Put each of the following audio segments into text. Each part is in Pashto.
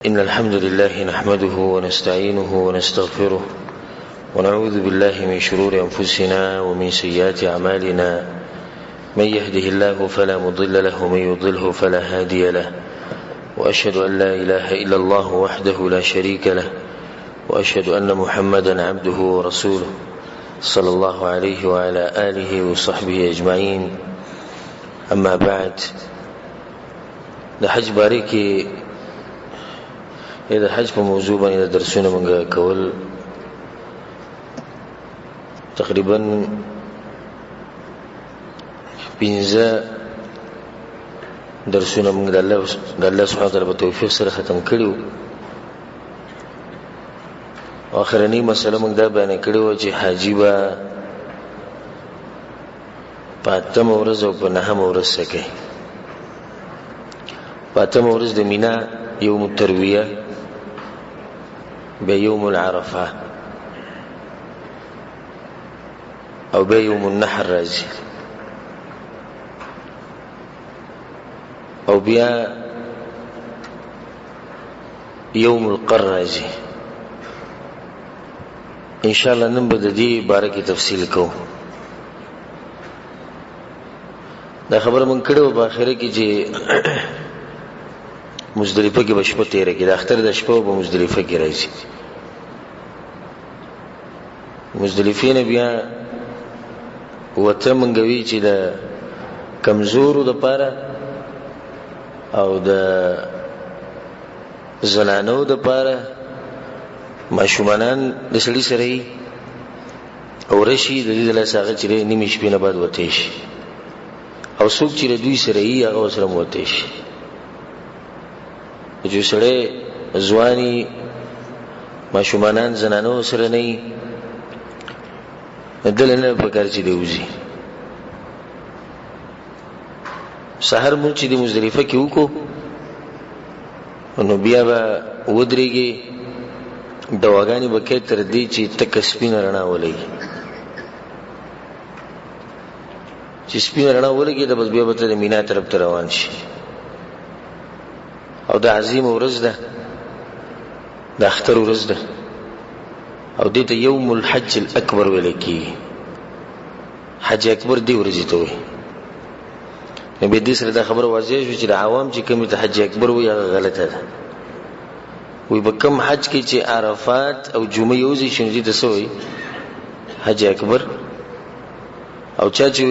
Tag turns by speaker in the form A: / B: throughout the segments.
A: إن الحمد لله نحمده ونستعينه ونستغفره ونعوذ بالله من شرور أنفسنا ومن سيئات أعمالنا من يهده الله فلا مضل له ومن يضله فلا هادي له وأشهد أن لا إله إلا الله وحده لا شريك له وأشهد أن محمدا عبده ورسوله صلى الله عليه وعلى آله وصحبه أجمعين. أما بعد، د حج باره کې د حج په موضوع باندې درسونه موږ کول. تقریبا 15 درسونه موږ د الله سبحانه وتعالى په توفیق سره ختم کړیو. اخرنی مسله موږ دا بیان کړو چې حاجی با پاتم ورځ او په نهم ورځ سکه. پاتم ورځ د مینا یوم الترویه به یوم العرفه او به یوم النحر راځي او بیا یوم القر راځي. ان شاء الله نن به د دې باره کې تفصیل کوو. دا خبره مونږ کړو په اخره کې چې مزدلفه کې بشپه تیره کې د اختر د شپه په مزدلفه کې راځي. مزدلفه نه بیا وته مونږ وی چې د کمزورو د پاره او د زنانو د پاره ماشومانان د سړي سره او رشي د دې له ساغه چې نیمه شپې نه بعد وته شي او څوک چې دوی سره یې هغه سره موته شي. چې سره ځواني ماشومانان زنانو سره نه دلنه په کار چې دی وځي. سحر مونږ چې د مزدلفه کې وکړو نو بیا به ودرېږي دواګانې به کې تر دې چې تک سپینه رڼا ولګي. چې سپینه رڼا ولګي د بس بیا به ته د مینا طرف ته روان شي. او د عظیم ورځ ده، د اختر ورځ ده او دې ته یوم الحج الاکبر ویل کېږي. حج اکبر دې ورځې ته وایي. نو به دې سره دا خبره واضح شو چې د عوام چې کومې ته حج اکبر وایي هغه غلطه ده. وی په کوم حج کې چې عرفات او جمعه یوځي شي ته سوې حج اکبر. او چا چې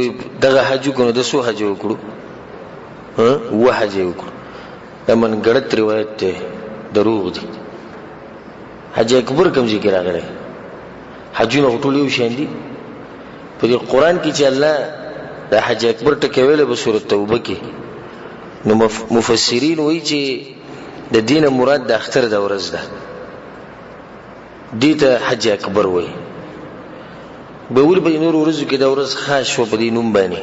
A: دغه حج کو نو د سو حج وکړو و حج وکړو دا من غلط روایت ته دروغ دي. حج اکبر کوم ذکر راغلی؟ حجونه ټول یو شان دي. په دې قران کې چې الله د حج اکبر ټکی ویل په سورۃ توبه کې نو مفسرین وایي چې د دینه مراد د اختر د ورځ ده. دې ته حج اکبر وایي. به ول په نور ورځو کې د ورځ خاص شو په دې نوم باندې.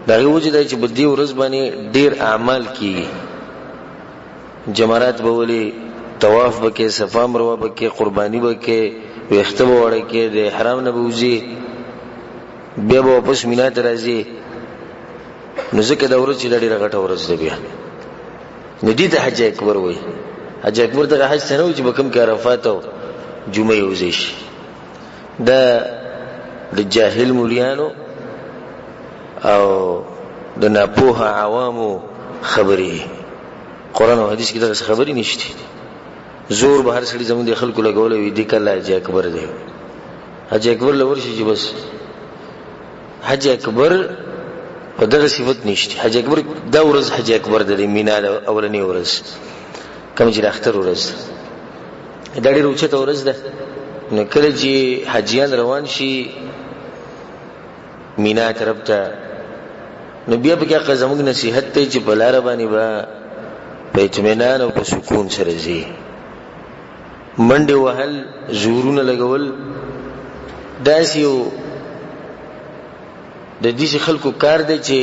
A: دا وجه دی چې په دې ورځ باندې ډیر اعمال کیږي. جمرات به ولي، طواف به کې، صفا مروه به کې، قرباني به کې، ویخته به وړه کې، د احرام نه به وځي، بیا به واپس مینا ته راځي. نو ځکه دا ورځ چې ډیره غټه ورځ ده بیا نو دې ته حج اکبر وایي. حج اکبر دغه حج څه نه و چې به کوم کې عرفات او جمعه یوځي شي. دا د جاهل مولیانو او د ناپوهه عوامو خبرې. قرآن او حدیث کې دغه خبرې نشته. زور به هر سړي زموږ د خلکو لګول وي دې کله حج اکبر دی. حج اکبر لور شي چې بس حج اکبر په دغه صفت نشته. حج اکبر دا ورځ حج اکبر د مینا اولنی ورځ کوم چې د اختر ورځ دا ډېر اوچته ورځ ده. نو کله چې حجیان روان شي مینا طرف ته نو بیا به کې زموږ نصیحت ته چې په لار باندې به په اطمینان او په سکون سره ځي. منډه وهل، زورونه لګول داسې یو د دې خلکو کار دی چې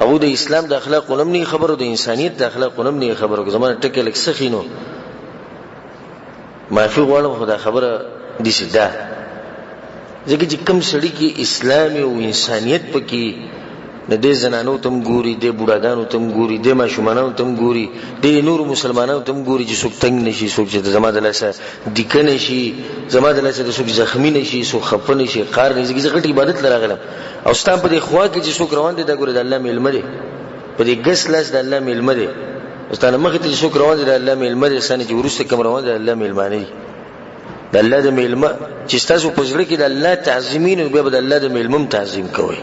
A: هغه د اسلام د اخلاق ونم نه خبرو، د انسانيت د اخلاق ونم نه خبرو. زمونه ټکه لک سخینو معافي غواړم خدا خبره دي سیده ځکه چې کوم سړی کې اسلام او انسانيت پکې نه دې زنانو تم ګوري، دې بوډاګانو تم ګوري، دې ماشومانو تم ګوري، دې نور مسلمانانو تم ګوري چې څوک تنگ نشي، څوک چې زما د لاسه دیکه نشي، زما د لاسه څوک زخمی نشي، څوک خفه نشي، قار نشي. زه غټ عبادت لراغلم او ستان په دې خوا کې چې څوک روان دي دا ګوره د الله میلمه دي، په دې ګس لاس د الله میلمه دي. ستانه مخې ته چې څوک روان دي د الله میلمه دي، ستانه چې ورسته کوم روان دي د الله میلمانه دي. د الله د میلمه چې تاسو په زړه کې د الله تعظیمین او بیا د الله د میلمم تعظیم کوئ.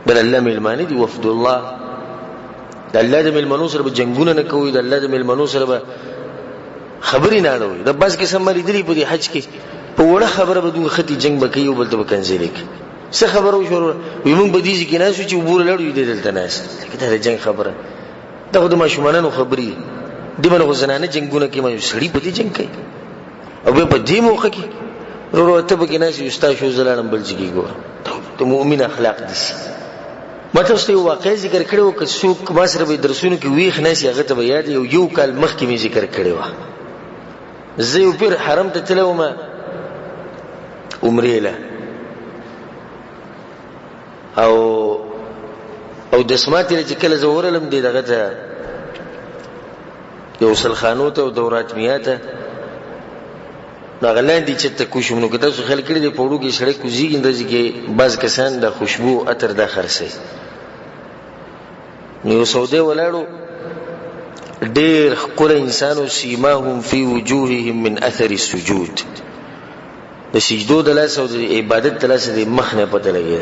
A: د الله میلمانه دي وفد الله. د الله د میلمنو سره به جنگونه نه کوي، د الله د میلمنو سره به خبرې نه اړوي. د بس کې سم مری دی په دې حج کې په وړه خبره به دوی ختی جنگ بکې او بل ته کنځلې کې څه خبره وشو وي. موږ به دې کې نه سوچ وبور لړو دې دلته ناس دا د جنگ خبره دا د ماشومانو خبرې دی. منو زنانه جنگونه کې مې سړی په دې جنگ کوي او په دې موقع کې ورو ته به کې ناس یو ستا شو زلالم بل ځګي ګور ته مؤمن اخلاق دي. ماته څه یو واقع ذکر کړو چې څوک ما سره به درسونو کې ویښ نشي هغه ته یاد یو کال مخکې مې ذکر کړو. زه یو پیر حرم ته تلوم عمرې له او د سماعت چې کله زورلم دی دغه ته یو سلخانو ته او دورات میاته ناغلان دي چې ته کوشم نو کته څو خلک کړي په وړو کې سړی کوزي اندازې کې بعض کسان د خوشبو عطر د خرڅي نو سعودي ولاړو ډېر خپل انسانو سیماهم فی وجوههم من اثر السجود د سجدو د لاس او د عبادت د لاس د مخ نه پته لګي.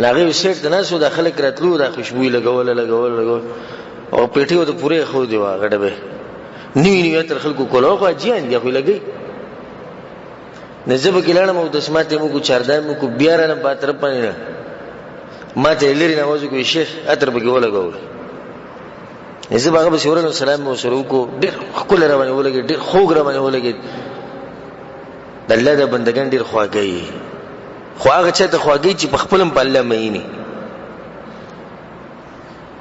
A: لاغه سیټ نه سو د خلک راتلو د خوشبو لګول او پیټیو د پوره خو دی واغړه به نیو تر خلکو کولو خو جیان دی خو لګي نزب کلانم او د سماته مو کو چاردان مو کو بیا رانه پاتره پنه ما ته لري نوازو کو شیخ اتر بګي ولګول نزب هغه به سورن سلام مو سره کو ډیر خپل روانه ولګي ډیر خوګ روانه ولګي د الله د بندگان ډیر خواږي خو هغه چې ته خواږي چې په خپلم په الله مېني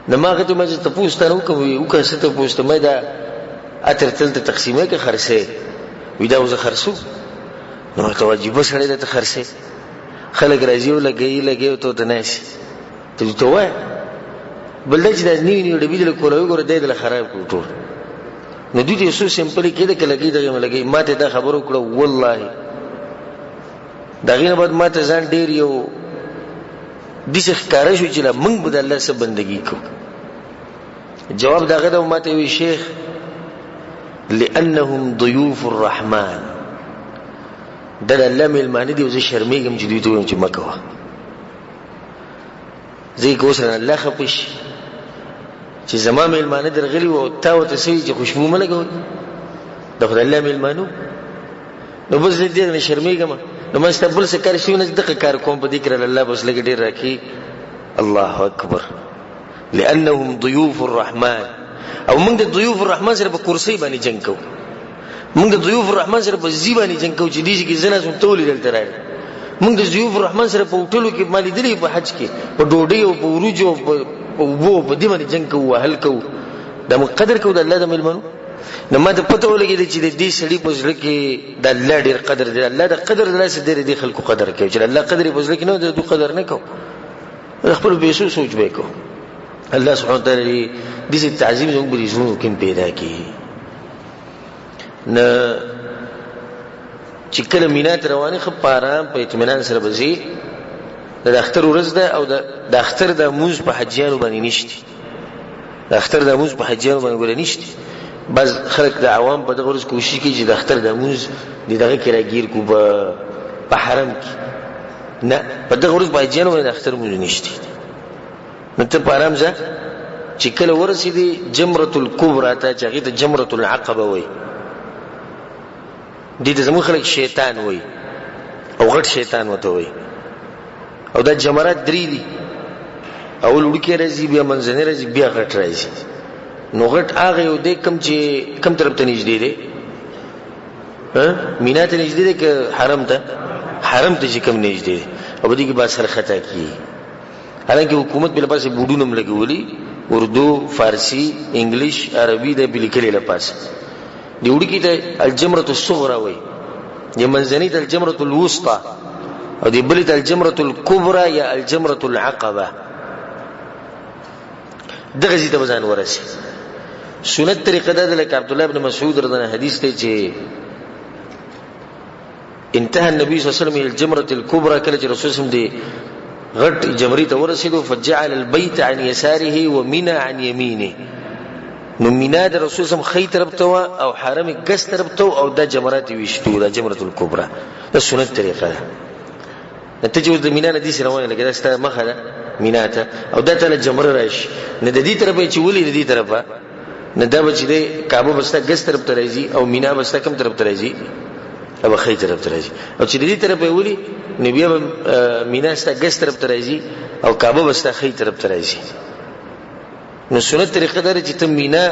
A: نماغه ته مې ته پوښتنه وکوي او که څه ته پوښتنه مې دا اتر تل ته تقسیمه کې خرڅه وې دا وزه خرڅو نو ته واجب سره ته خرڅه خلک راځي او لګي ته ناش ته وای بل چې د نیو د بيدل کولو ګور دی د خراب کوټو نو دوی دې سو سمپل کې د کلګي دغه لګي ماته دا خبرو کړو والله دغه نه بعد ماته ځان ډیر یو د څه ښکارا شو چې موږ به د الله سره بندگی کو. جواب دغه د ماته وی شیخ لانهم ضيوف الرحمن د الله ملمانه دي او زه شرمېږم چې دوی ته وایم چې مکوه زه کوسره الله خپش چې زما ملمانه درغلي او تا وته سي چې خوشبو ملګوي د خدای الله ملمانو نو بس دې نه شرمېږم نو ما استقبل څه کار شي نه دغه کار کوم په ذکر الله بس لګ ډیر راکي. الله اکبر لانهم ضيوف الرحمن او موږ د ضيوف الرحمن سره په کرسي باندې جنگ کوو موږ د ضيوف الرحمن سره په زی باندې جنگ کوو چې دې کې زنه سم تولې دلته راځي موږ د ضيوف الرحمن سره په وټلو کې مالي دلی په حج کې په ډوډۍ او په وروجو او وو په دې باندې جنگ کوو هل کوو د مقدر کوو د الله د ملمنو نو ما ته پته ولګی چې دې سړي په ځل کې د الله ډیر قدر دی الله د قدر دلاسه دې خلکو قدر کوي چې الله قدر په ځل کې نه د قدر نه کوي خپل بیسو سوچ وکړو. الله سبحانه وتعالى دې تعظیم زموږ په ژوند کې پیدا کړي نه چې کله مینات رواني خو پارام په اطمینان سره بزي د اختر ورځ ده او د اختر د موز په حجیانو باندې نشته د اختر د موز په حجیانو باندې ګور نشته بعض خلک د عوام په دغه ورځ کوشش کوي چې د اختر د موز دغه کې راګیر کو په حرم کې نه په دغه ورځ په حجیانو باندې د اختر موز نشته نو ته پارام ځه چې کله ورسېدي جمرة الكبرى ته چې هغه ته جمرة العقبه وای دې ته زموږ خلک شیطان وای او غټ شیطان وته وای او دا جمرات درې دي اول وړکې راځي بیا منځنۍ راځي بیا غټ راځي نو غټ هغه یو دې کم چې کم طرف ته نږدې دی مینا ته نږدې دی که حرم ته چې کم نږدې دی او دې کې با سره خطا کی حالانکه حکومت بل پاسه بوډونم لګولي اردو فارسی انګلیش عربي د بل کلی لپاس دی وړي کې ته الجمره الصغرى وای دی منځنۍ ته الجمره الوسطى او دی بلت الجمرة الكبرى یا الجمرة العقبة دغه زیته بزان ورسي. سنت طریقه ده لکه عبد الله بن مسعود رضی الله عنه حدیث ته چې انتهى النبي صلى الله عليه وسلم الى الجمرة الكبرى کله چې رسول الله دی غټ جمرې ته ورسېدو فجعل البيت عن يساره ومنى عن يمينه. نو مینا د رسول الله خې طرف ته او حرم ګس طرف ته او د جمرات ویشتو د جمرة الكبرى. دا سنت طریقه ده. ته چې د مینا نه دي سره وایي لکه دا ست مخه ده مینا ته او دا ته جمره راشي نه د دې طرفه چې ولې د دې طرفه نه دا بچ دې کعبه بستا ګس طرف ته راځي او مینا بستا کوم طرف ته راځي او خې طرف ته راځي او چې د دې طرفه ولې نبی مینا ستا ګس طرف ته راځي او کعبه بستا خې طرف ته راځي. نو سنت طریقه ده چې ته مینا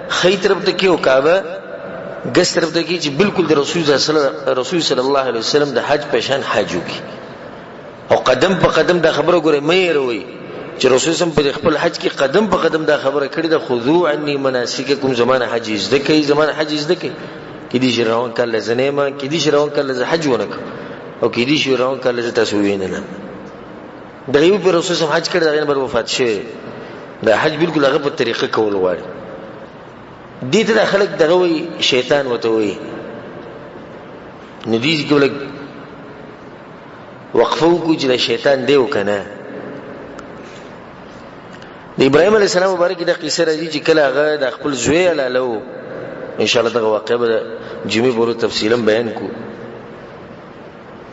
A: خې طرف ته کې او کعبه ګس طرف ته کې چې بالکل د رسول صلی الله علیه وسلم د حج پېشان حج وکي او قدم په قدم دا خبره ګوره مې روي چې رسول صلی الله علیه وسلم په خپل حج کې قدم په قدم دا خبره کړې ده خذو عني مناسککم زمانه حج زده کوي زمانه حج زده کوي کې دي شروان کله زنیمه کې دي شروان کله حج ونک او کې دي شروان کله تاسو ویننه د یو پر رسول صلی الله علیه وسلم حج کړی دا غیر بر وفات شه دا حج بالکل هغه په طریقه کول غواړي. دې ته خلک دغه وي شیطان وته وي ندیز کې ولګ وقفو کو چې شیطان دیو کنه. د ابراهيم عليه السلام مبارک د قصه راځي چې کله هغه د خپل زوی لاله ان شاء الله دغه واقعه به جمعې پورې تفصیلا بیان کو.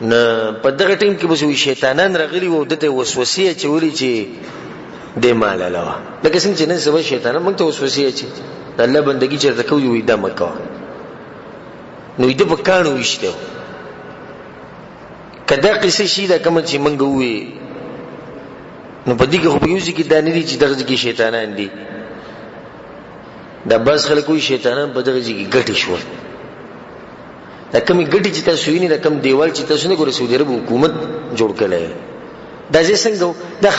A: نه په دغه ټیم کې به شیطانان راغلي وو دته وسوسه چولي چې د مال علاوه لکه څنګه چې نن سبا شیطانان موږ ته وسوسه چي د الله بندگی چرته کوي وي د مکه نو دې په کانو وشته کدا قصه شي دا کوم چې موږ وې نو په دې کې خو په یوځي کې دا نه دي چې دغه کې شیطانان دي دا بس خلکو شیطانان په دغه کې ګټي شو دا کومي ګټي چې تاسو ویني دا کوم دیوال چې تاسو نه ګورئ سعودي عرب حکومت جوړ کړي دا څنګه دا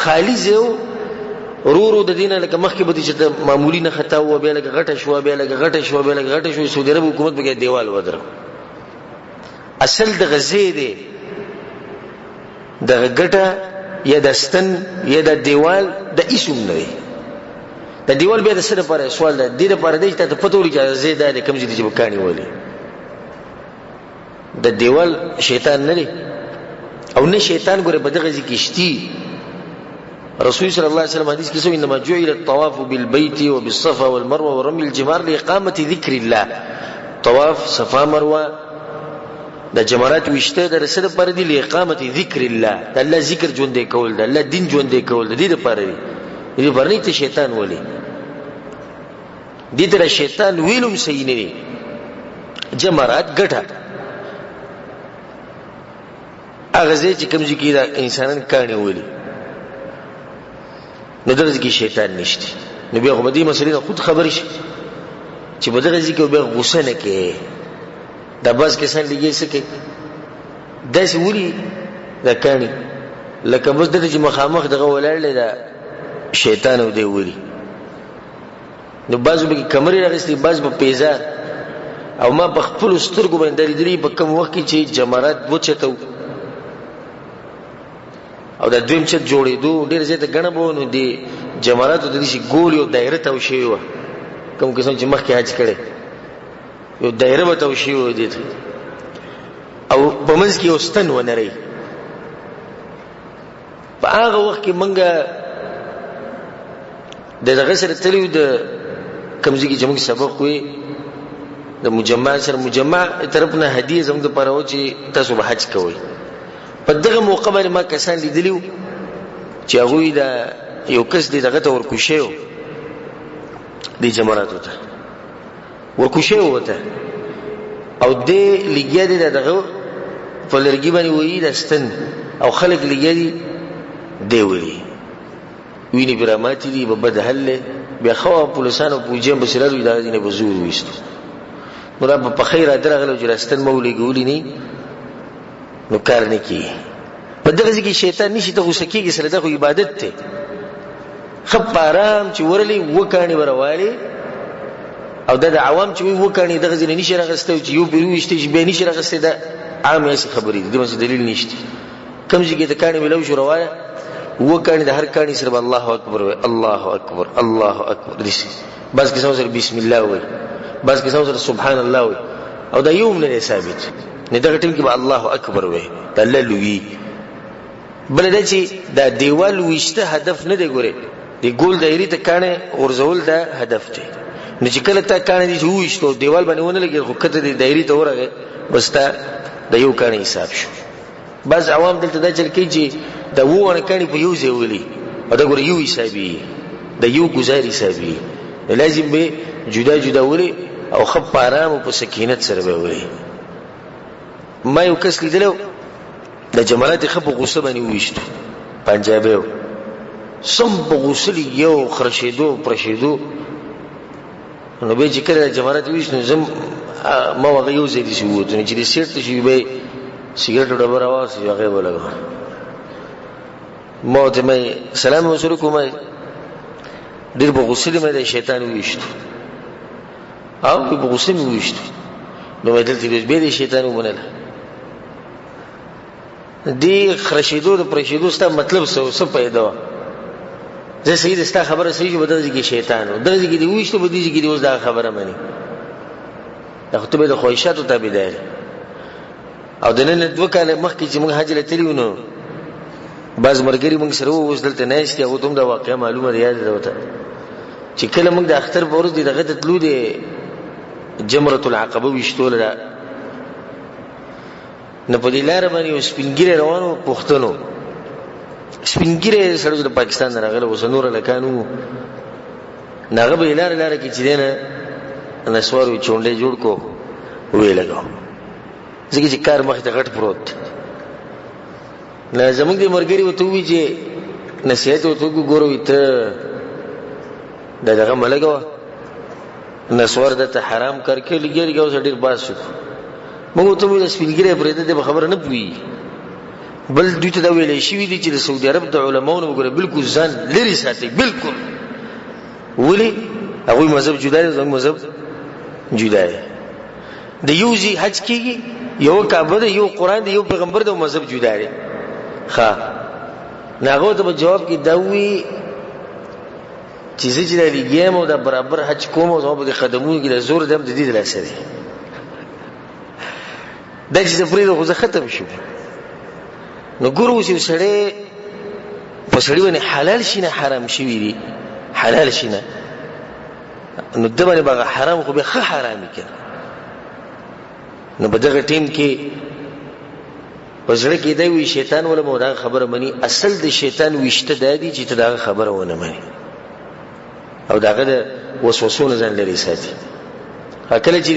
A: خالی زیو ورو د دینه لکه مخکې به چې معمولی نه خطا و بیا لکه غټه شو بیا لکه غټه شو بیا لکه غټه شو سعودي عرب حکومت به دیوال ودر اصل د غزې دی د غټه یا د ستن یا د دیوال د اسم نه دی د دیوال بیا د سره پر سوال ده د دې لپاره دی چې ته پته ولې چې زیاده د کم چې بکانی ولې د دیوال شیطان نه دی او نه شیطان ګوره په دغه ځکه شتي. رسول صلی الله علیه وسلم حدیث کې سوی انما جعل الطواف بالبيت وبالصفا والمروه ورمي الجمار لاقامه ذکر الله. طواف صفا مروه د جمرات وشته د رسول پر دی لاقامه ذکر الله د الله ذکر ژوند کول د الله دین ژوند کول د دې لپاره دی. دې برني ته شیطان ولي دې تر شیطان ویلم صحیح نه دی جمرات ګټه هغه ځکه چې کوم ځکه انسانان کاني ولي نو دغه کې شیطان نشته. نو بیا خو دې مسلې خود خبر شي چې په دغه ځکه به غوسه نه کې دا بس کې سن لګي سکے داس ولي دا کاني لکه بس د چې مخامخ دغه ولړل دا شیطان او دی ولي نو بازو به کمرې راغستې باز په پیزار او ما په خپل سترګو باندې درې په کوم وخت کې چې جمرات وچتو او دا دویم چې جوړېدو ډېر زیاته غنه بونه دي جمرات د دې شي ګول یو دایره ته وشي و کوم قسم چې مخ کې حج کړي یو دایره به ته وشي و دي او په منځ کې واستن و نری په هغه وخت کې منګه دغه سره تلیو د کمزې کې جمع سبق وي د مجمع سره مجمع طرفنا هدیه زموږ لپاره و چې تاسو به حج کوئ. په دغه موقع باندې ما کسان لیدلیو چې هغه دا یو کس دغه ته ورکوشیو د جمراتو ته ورکوشیو وته او دې لګیا دي دغه په لرګي باندې وایي دستن او خلک لګیا دي دی وایي ویني براماتي دي په بدهله بیا خو پولیسانو پوجیم بسرالو دا دینه بزور وېستو نو را په خیره درغلو جرستن مولې ګولې نه نو کار نه کی په دغه ځکه شیطان نشي ته غوسه کیږي سره د عبادت ته خپ آرام چې ورلي وکانی ورواله او د عوام چې وکانی دغه ځنه نشي راغستو چې یو بیرو وشته چې به نشي راغسته دا عام یې خبرې دي مې دلیل نشته کوم ځای کې د کانی ملو شو روايه و کانی د هر کانی سره الله اکبر وای الله اکبر الله اکبر دې بس کې سره بسم الله وای بس کې سره سبحان الله وای او دا یوم نه ثابت نه دغه ټیم کې الله اکبر وای الله لوی بل دا چې دا دیوال وشته هدف نه دی ګوره دی ګول دایری ته کانه ورزول دا هدف دی نو چې کله تا کانه دي وشته دیوال باندې ونه لګي خو کته دی دایری ته ورغه بس تا د یو کانه حساب شو بعض عوام دلته دا چل کوي چې دا وونه کانه په یو ځای ولي او دا ګوره یو حسابي دا یو گزاري حسابي لازم به جدا جدا ولي او خپ آرام او په سکینت سره به ولي ما یو کس لیدلو د جمالات خپ غوسه باندې وښته پنجابیو سم په غوسه یو خرشیدو پرشیدو نو به چې کله جمالات وښته زم ما وغه یو ځای دي شو ته چې دې سیټ شي به سیګریټ ډبر اواز یې هغه ولګو ما ته مې سلام وسلکم ډېر په غوسه دې مې د شیطان وښته او په غوسه مې وښته نو دلته به د شیطان ومنل دی خرشیدو د پرشیدو ستا مطلب څه پیدا و زه صحیح دستا خبره صحیح جو بدل کې شیطان و درځي کې دی وښته بدل کې دی اوس دا خبره مانی دا خو ته د خواهشاتو تابعدار او د نن دوه کاله مخکې چې موږ حج لته نو بعض مرګري موږ سره اوس دلته نه است هغه ته دا واقعا معلومه یاد ده وته چې کله موږ د اختر په ورځ دغه ته تلو دي جمره العقبه وشتول نه په دې لار باندې سپینګیره روانو پښتنو سپینګیره سره د پاکستان نه راغله وسنور لکانو ناغه به لار کې چې دینه نسوارو چونډې جوړ کو وې لګاو ځکه چې کار مخ ته غټ پروت نه زموږ د مرګري وته وی چې نصیحت وته ګورو ته دغه ملګو نسوار د حرام کر کې لګي اوس ډیر باس شو موږ ته ویل سپینګره پرې ده خبره نه پوي بل دوی ته دا ویلې شي دي چې د سعودي عرب د علماونو وګوره بالکل ځان لري ساتي بالکل ولي هغه مذهب جدا دی زموږ مذهب جدا دی د یوزي حج کیږي یو کعبه دی یو قران دی یو پیغمبر دی مذهب جدا دی ښا ناغه ته جواب کې دا وی چې چې لري ګیم او د برابر حج کوم او زما په خدمونو کې د زور دم د دې لاسه دی دا چې پرې خو ختم شو نو ګورو چې سړی په سړی باندې حلال شي نه حرام شي وي حلال شي نه نو د باندې بغه حرام خو به حرامي کړي نو په دغه ټیم کې پسړه کې دی وی شیطان ولا مو دا خبره مني اصل د شیطان وشته دادی چې ته دا خبره ونه مني او داغه د وسوسونه ځان لري ساتي کله چې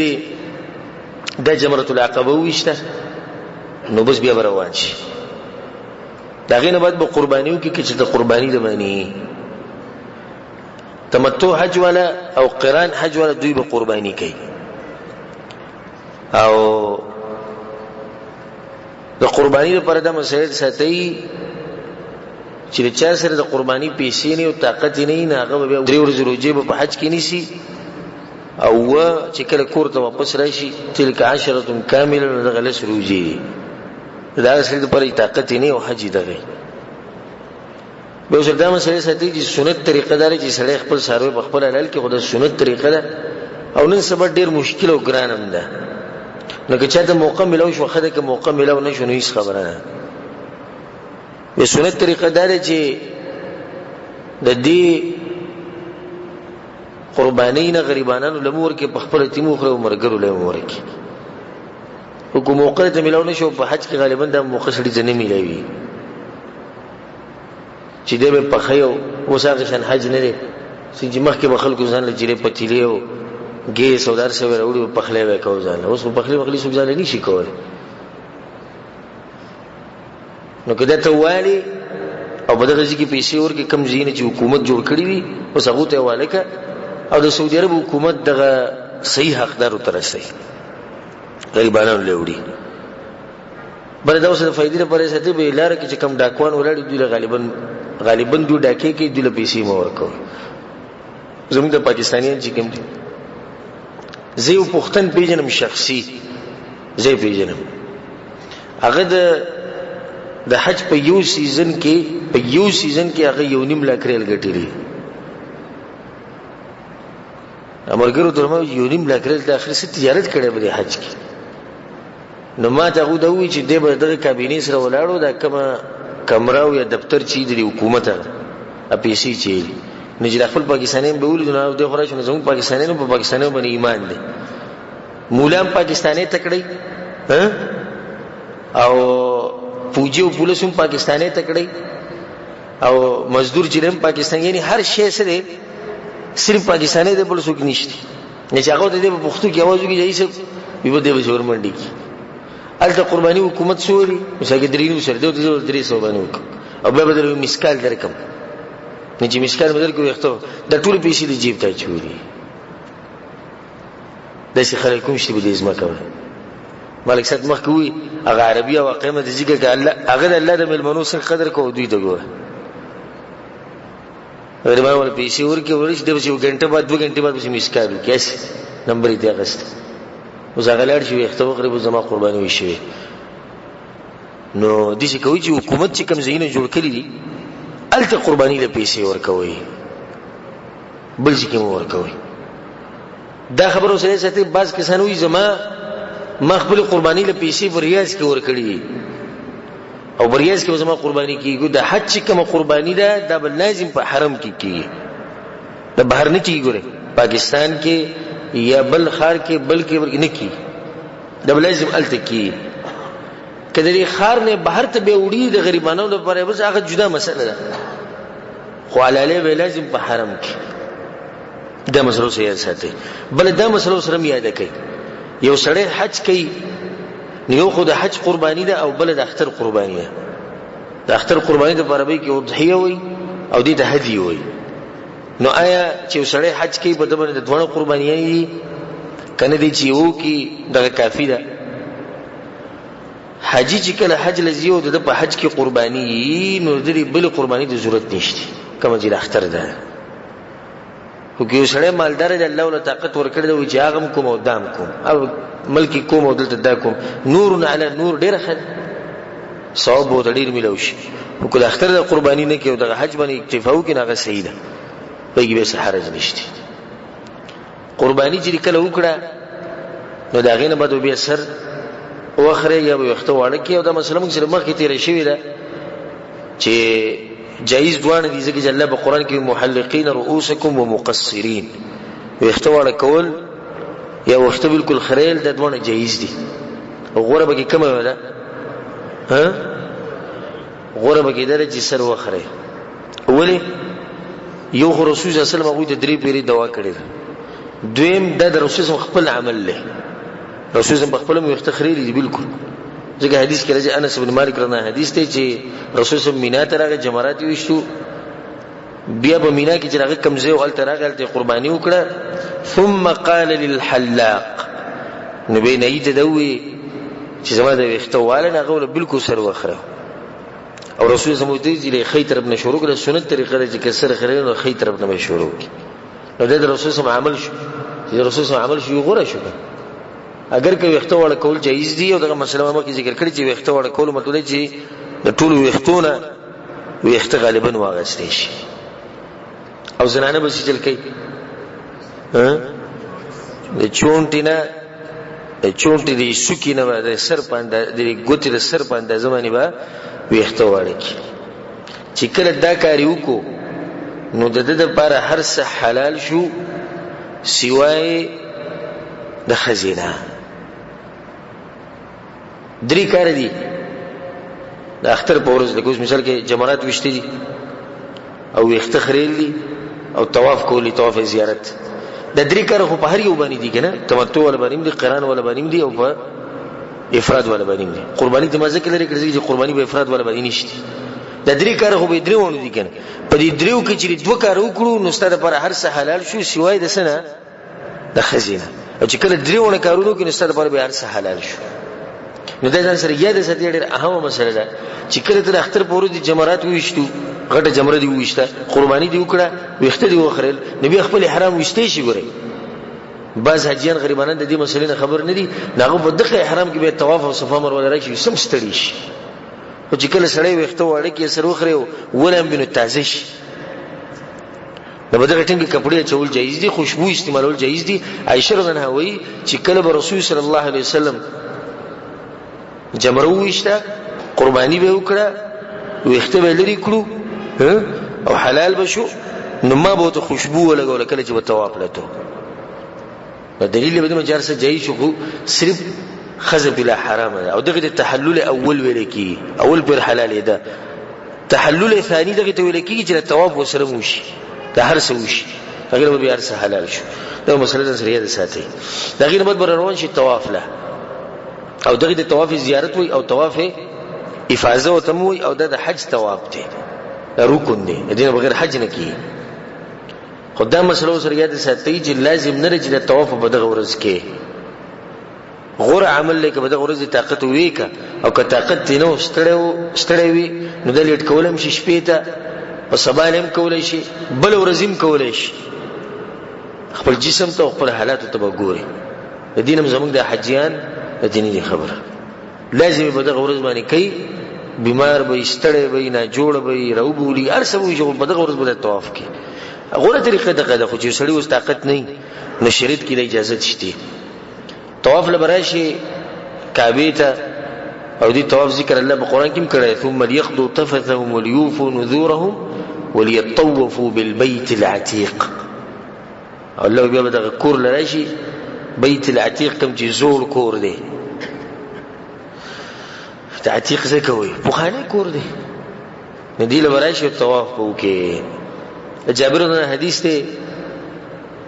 A: د جمره العقبه وشته نو بس بیا روان شي داغه نه بعد به قربانیو کې چې د قربانی د معنی تمتع حج ولا او قران حج ولا دوی به قربانی کوي او د قربانی لپاره د مسائل ساتي چې چا سره د قربانی پیسې نه او طاقت نه هغه به درې ورځې روزه په حج کې نيسي او چې کله کور ته واپس راشي تلک 10 کامله د غلس روزي دا سره د پرې طاقت نه او حج دغه به څه د مسائل ساتي چې سنت طریقه دار چې سړی خپل ساروي په خپل حلال کې خدای سنت طریقه ده او نن سبا ډیر مشکل او ګران هم ده نو که چاته موقع ملو شو خدای که موقع ملو نه شو نو هیڅ خبره نه به سنت طریقه دار چې د دې قربانین غریبانو لمور کې په خپل تیمو خو مرګرو لمور کې حکم موقع ته ملو نه شو په حج کې غالبا د موقع سړي ځنه ملوي چې دې په خيو وساغه شان حج نه لري چې مخکې به خلکو ځان لجره پتیلې او ګي سودار سره وروړي په خله وکاو ځان اوس په خله وکړي سو ځان نه شي کولای نو کده ته والی او بدغه ځکه پیسې ورکې کم زینې چې حکومت جوړ کړی وي اوس هغه ته والکه او د سعودي عرب حکومت دغه صحیح حقدار ترسي غریبانو له وړي بل دا اوس د فائدې لپاره ساتي به لار کې چې کم ډاکوان ولاړ دي غالبا دوی ډاکې کې د پیسې مو ورکو زموږ د پاکستانیان چې کوم دي زه یو پښتن پیژنم شخصي زه پیژنم هغه د حج په یو سیزن کې هغه 1.5 لک ریال ګټلی. امرګرو درمه 1.5 لک ریال د اخر څه تجارت کړي په حج کې. نو ما ته غو دوی چې د دغه کابینې سره ولاړو دا کمره او یا دفتر چې د حکومت اپیسي چې نجد خپل پاکستانیان به ولید نو د خورا شنو زموږ پاکستانیانو په پاکستانیانو باندې ایمان دي. مولام پاکستاني تکړی او فوجي او پولیس هم پاکستاني تکړی او مزدور چې هم پاکستاني، یعنی هر شی سره صرف پاکستاني د پولیسو کې نشته. نه چې هغه د پښتو کې आवाज وکړي چې به د بشور منډي کې الته قرباني حکومت سوري مساګ درینو سره د 300 باندې وک او به بدل مسکال درکم نه چې مسکال بدل کوي وختو د ټول پیسې د جیب ته چوري د شي خلکو مشي به دې ځما کوي. مالک صاحب مخکوي هغه عربي او قیمت ذکر ک الله هغه الله د ملمنو سره قدر کو دوی ته ګوره ورما ول پیسې ورکه ورش د 2 غنټه بعد 2 غنټه بعد به مسکال کیس نمبر دې اغست اوس هغه لړ شي وختو قریب زما قرباني وي شي. نو د شي کوي چې حکومت چې کم زینه جوړ کړی دي الته قرباني له پیسې ورکوي بل ځکه مو ورکوي. دا خبرو سره ساتي بعض کسان وي زما مخبل قرباني له پیسې بریاض کې ورکړي او بریاض کې زما قرباني کیږي. د حج کوم قرباني ده دا بل لازم په حرم کې کیږي د بهر نه کیږي ګوره پاکستان کې یا بل خار کې بلکې نه کی د بل لازم الته کی کله خار نه بهر ته به وړي د غریبانو لپاره بس هغه جدا مسله ده خو علاله به لازم په حرم کې دا مسلو سره ساتي. بل دا مسلو سره یاد کړئ یو سړی حج کوي یو خو د حج قرباني ده او بل د اختر قرباني ده. د اختر قرباني د لپاره به کې اضحیه وي او د هدیه وي. نو آیا چې سړی حج کوي په دغه د دوه قربانیي کنه دي چې یو کې دغه کافی ده. حجی چې کله حج لزیو د په حج کې قرباني نو د بل قرباني د ضرورت نشته کوم چې اختر ده. خو کې سړی مالدار دی الله ول طاقت ورکړي دی چې هغه کوم او دام کوم او ملکی کوم او دلته دا کوم نور علی نور ډیر خد ثواب او ډیر ملوشي. خو کله اختر د قرباني نه کې او د حج باندې اکتفا وکړي هغه صحیح ده بګي به حرج نشته. قرباني چې کله وکړه نو دا غینه بده به سر واخره یا به وخت واړه کې او دا مسله موږ سره مخکې تیر شوی ده چې جایز دوانه دي ځکه چې الله په قران کې محلقین رؤوسکم ومقصرین وخت واړه کول یا وخت بالکل خریل د دوانه جایز دي. غوړه به کې کومه ده غوړه به کې ده چې سر واخره ولی یو رسول صلی الله علیه وسلم هغه د 3 پیری دوا کړی دویم د رسول الله خپل عمل له رسول الله خپل مو اختخریلی دی بالکل ځکه حدیث کې راځي انس بن مالک رضی حدیث ته چې رسول الله مینا ته راغی جمرات وشو بیا په مینا کې چې راغی کمزه او الته راغی الته قرباني وکړه ثم قال للحلاق نبی نه یې دوی چې زما د وختواله نه غوړ بالکل سر وخره او رسول الله صلی الله علیه و خی طرف نه شروع کړه سنت طریقه چې کسر خره نو خی طرف نه شروع کړه نو د رسول الله عمل شو چې رسول الله عمل شو غوړه شو. اگر که وخت وړ کول جایز دي او دغه مسله ما کې ذکر کړی چې وخت وړ کول مطلب چې د ټول وختونه وخت غالبا واغستې شي او زنانه به چل کوي د چونټي د سکینه د سر باندې د ګوتې د سر باندې زماني با وخت وړ کی چې کله دا کاری وکړو نو د دې لپاره هر څه حلال شو سوای د خزینه. 3 کار دي د اختر په ورځ د کوم مثال کې جمرات وشتي دي او اختخریل دي او طواف کولی طواف زیارت د 3 کار خو په هر یو باندې دي کنه تمتع ولا باندې دي قران ولا باندې دي او په افراد ولا باندې دي. قرباني د مزه کې لري چې قرباني په افراد ولا باندې نشته د 3 کار خو به 3 ونه دي کنه په دې 3 کې چې 2 کار وکړو نو ستاسو لپاره هر څه حلال شو سوای د سنه د خزینه او چې کله 3 ونه کارونو کې نو ستاسو لپاره به هر څه حلال شو. نو دا ځان سره یاد ساتي ډېر اهمه مسله ده چې کله تر اختر پورې د جمرات وښتو غټه جمره دی وښته قرباني دی وکړه وخت دی وخرل نبی خپل حرام وښتې شي ګوري بعض حاجیان غریبانان د دې مسلې نه خبر نه دي، هغه په دغه احرام کې به طواف او صفا مروه لري سم ستړي شي. خو چې کله سړی وخته واړه کې سر وخره ولم بنو تازش د بدر ټینګ کپڑے چول جایز دي، خوشبو استعمالول جایز دي. عائشہ رضی الله عنها وایي چې کله به رسول صلی الله علیه وسلم جمره وشته قربانی به وکړه وخته به لري کړو او حلال بشو، نو ما به ته خوشبو ولګول کله چې طواف لته. په دلیل به د جارسه جایز شو، صرف خزه بلا حرام ده. او دغه تحلل اول ویل کی، اول پر حلال ده. تحلل ثاني دغه ته ویل کی چې طواف وسره موشي د هر څه وشي، هغه به هر څه حلال شو. دا مسله سره یاد ساتي. دغه نه بعد روان شي طواف له، او دغه د طواف زیارت وي او طواف افاضه او تموي، او د حج طواف دی رکن دی، دینه بغیر حج نه کی. خدای مسله سره یاد ساتي چې لازم نه رجل طواف په دغه ورځ کې غور عمل لکه په دغه ورځ طاقت ویکا، او که طاقت نو ستړی وي نو د لیټ کولم شي شپې ته او سبا نیم کولای شي، بل ورځیم کولای شي. خپل جسم ته خپل حالات ته وګوري. د دینم زمونږ د حجیان د دیني خبره لازم په دغه ورځ باندې کوي، بیمار به ستړی به نه جوړ به روبولي هر څه وي په دغه ورځ باندې طواف کوي. غوړه طریقه دغه خو چې سړی اوس طاقت نه نو شریعت کې د اجازه شته طواف لبراشي کعبه ته، او دي طواف ذکر الله بقرآن کې کړی ثم ليقضوا تفثهم وليوفوا نذورهم وليطوفوا بالبيت العتيق. الله بیا دغه کور لراشي بیت العتیق کوم چې زوړ کور دی، عتیق څه کوي پخوانی کور دی، ندی لبراشي طواف وکي. جابر بن حدیث ته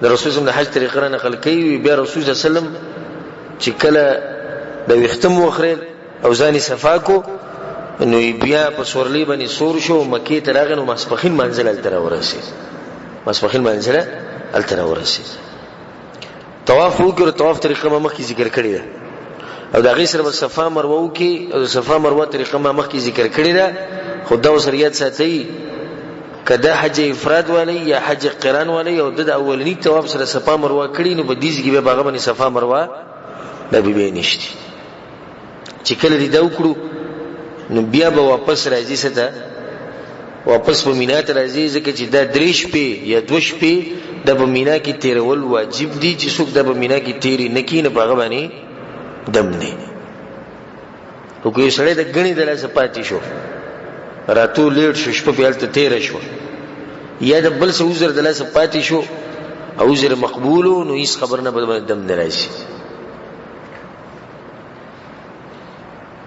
A: د رسول الله حج طریقه نقل کوي، بیا رسول الله صلی الله علیه وسلم چې کله د وختم وخره او ځاني صفاکو نو بیا په سورلی باندې سور شو، مکه ته راغنو مسبخین منزل التر ورسید، مسبخین منزل التر ورسید. طواف وکړو، طواف طریقه ما مخکې ذکر کړی ده، او دا غي سره صفا مروه وکي، او صفا مروه طریقه ما مخکې ذکر کړی ده. خدای وسریات ساتي کدا حج افراد والی یا حج قران والی او د اولنی طواف سره صفا مروه کړی، نو په دې ځای کې به باغ باندې صفا مروه د به نشته. چې کله دې دا وکړو نو بیا به واپس راځي ستا، واپس په مینا ته راځي، ځکه چې دا دریش په یا دوش په د په مینا کې تیرول واجب دي. چې څوک د په مینا کې تیری نکینه باغ باندې دم نه. او کوئی سړی د غنی د لاسه پاتې شو، راتو لیټ شو، شپه په حالت تیر شو، یا د بل څه عذر د لاسه پاتې شو او عذر مقبول، نو هیڅ خبر نه به دم نه راشي.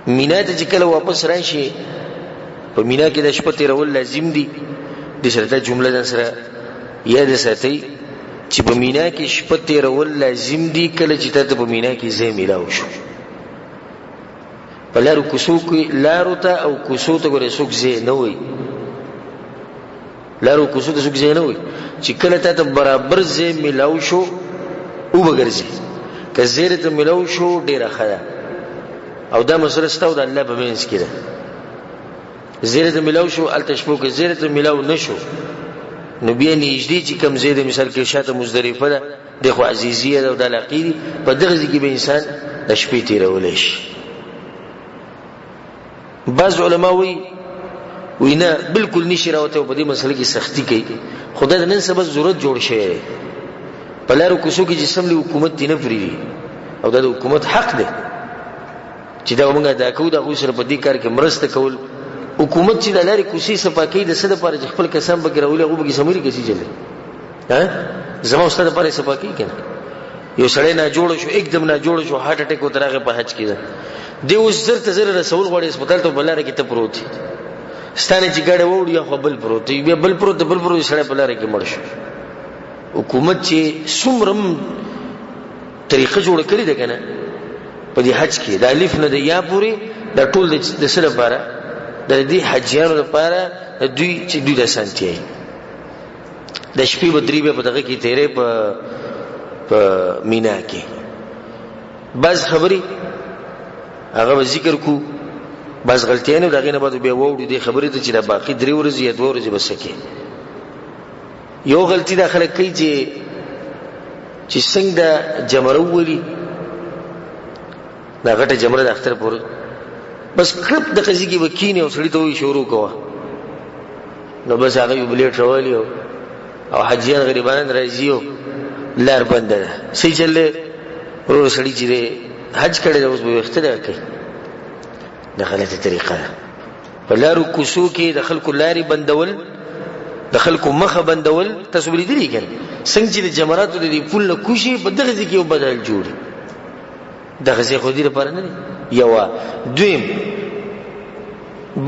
A: مینا ته چې کله واپس راشي، په مینا کې د شپه تیرول لازم دي. د سره جمله د سره یاد ساتي چې په مینا کې شپه تیرول لازم دي. کله چې ته په مینا کې ځای ملاو شو، په لارو کوڅو کې لارو ته او کوڅو ته ګورې څوک ځای نه وي، لارو کوڅو ته څوک ځای نه وي. چې کله ته برابر ځای ملاو شو او بګرځي، که زیره ته ملاو شو ډیره ښه، او دا مسله ستو د الله په مینس کې ده. زیره ته ملاو شو التشبو کې زیره ته ملاو نشو، نو بیا نږدې چې کم زیاده مثال کې شاته مزدلفه ده، د خو عزیزیه ده او د علاقې په دغه ځای کې به انسان د شپې تیرولای شي. بعض علما وی نه بالکل نشي راوته، په دې مسله کې سختی کوي. خدای د نن سبا ضرورت جوړ شي په لارو کوڅو کې جسم له حکومت نه فری، او د حکومت حق ده چې دا موږ دا کوو. د سره په دې کار کې مرسته کول. حکومت چې د لارې کوڅې صفاکۍ د څه لپاره چې خپل کسان به ګرولې هغه به سموري کسي چلے زما استاد لپاره صفاکۍ کنه. یو سړی نه جوړ شو، एकदम نه جوړ شو، هارت اٹیک وترغه په حج کې ده، دی اوس زر ته زر رسول غوړي هسپتال ته بلاره کې ته پروت ستانه چې ګاډه وړي خو بل پروت بیا بل پروت سړی بلاره کې مړ شو. حکومت چې څومره طریقه جوړ کړی ده کنه په دې حج کې، د الف نه د یا پوری د ټول د سره لپاره د دې حجیانو لپاره دوی چې دوی د سنتي د شپې بدري به په دغه کې تیرې په مینا کې. بعض خبري هغه ذکر کو، بعض غلطیانه دغه نه بعد بیا ووري دي خبرې ته چې د باقي 3 ورځې یا 2 ورځې بس کې. یو غلطی دا خلک کوي چې چې څنګه د جمره ولي دا غټه جمره د اختر پور بس کړپ د قضیه کې وکینه او سړی ته وی شروع کوه نو بس هغه یو بلیټ راوړی او حجیان غریبان راځي او لار بند ده سې چلې ورو سړی چې حج کړي اوس به اختر کوي د غلطه طریقه په لارو کوڅو کې د خلکو لارې بندول د خلکو مخه بندول تاسو بلیدلی کړئ څنګه چې د جمراتو د پول نه کوشي په دغه ځکه یو بدل جوړي دغه ځکه خو دې لپاره نه یو دویم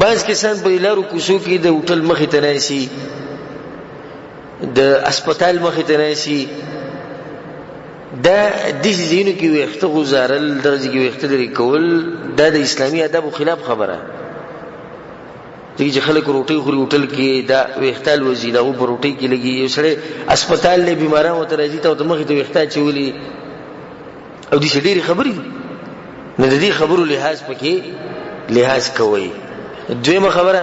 A: بعض کسان په لارو کوڅو کې د هوټل مخې ته ناشي د هسپتال مخې ته ناشي دا د زینو کې وخت گزارل درځي کې وخت لري کول دا د اسلامي آداب خلاف خبره چې خلک روټي خوري هوټل کې دا وختال وزیدا او په روټي کې لګي یو سره هسپتال له بیمارانو ته راځي ته مخې ته وخت چولي او دې ډېری خبرې نه د دې خبرو لحاظ پکې لحاظ کوي دویمه خبره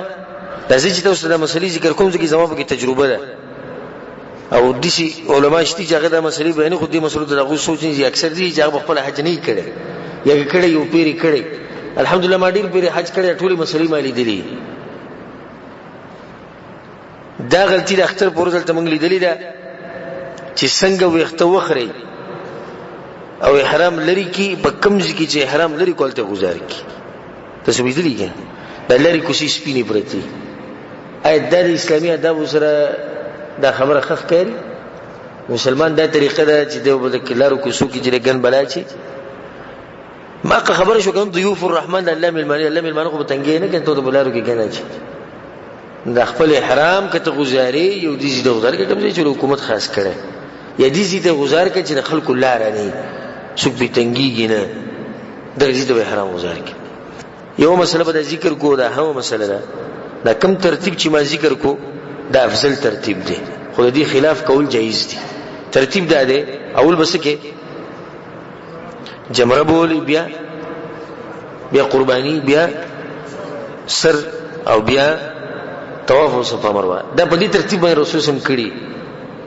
A: د چې تاسو د مسلې ذکر کوم ځکه زموږ کې تجربه ده او د شي علما شتي چې هغه د مسلې بیان خو دې مسلو ته دغه سوچي چې اکثر دي چې هغه خپل حج نه کړي یا کړي یو پیری کړي الحمدلله ما ډیر پیری حج کړي ټولې مسلې مالي دي دا غلطی د اختر پورزل ته مونږ لیدلې ده چې څنګه وخت وخري او احرام لري کی په کوم ځکه چې احرام لري کولته گزار کی تاسو لیدلې کې د لري کوشي سپینې پرتی اې د اسلامي آداب سره دا خبره خخ کوي مسلمان دا طریقه ده چې دیو بده کلارو کوسو کې چې ګن بلا چی ما خبره شو کوم ضيوف الرحمن الله ملمانه کو بتنګې نه کته ته بلارو کې ګنه چی د خپل احرام کته گزاري یو دي چې د گزار کې کوم چې حکومت خاص کړي یا دي چې د گزار کې چې خلکو لار نه سوق به تنګيږي نه درځي د احرام گزار کې یو مسله به ذکر کو دا هم مسله ده دا کم ترتیب چې ما ذکر کو دا افضل ترتیب دی خو دې خلاف کول جایز دی ترتیب دا دی اول بس کې جمره بول بیا قربانی بیا سر او بیا طواف او صفا مروه دا په دې ترتیب باندې رسول سم کړی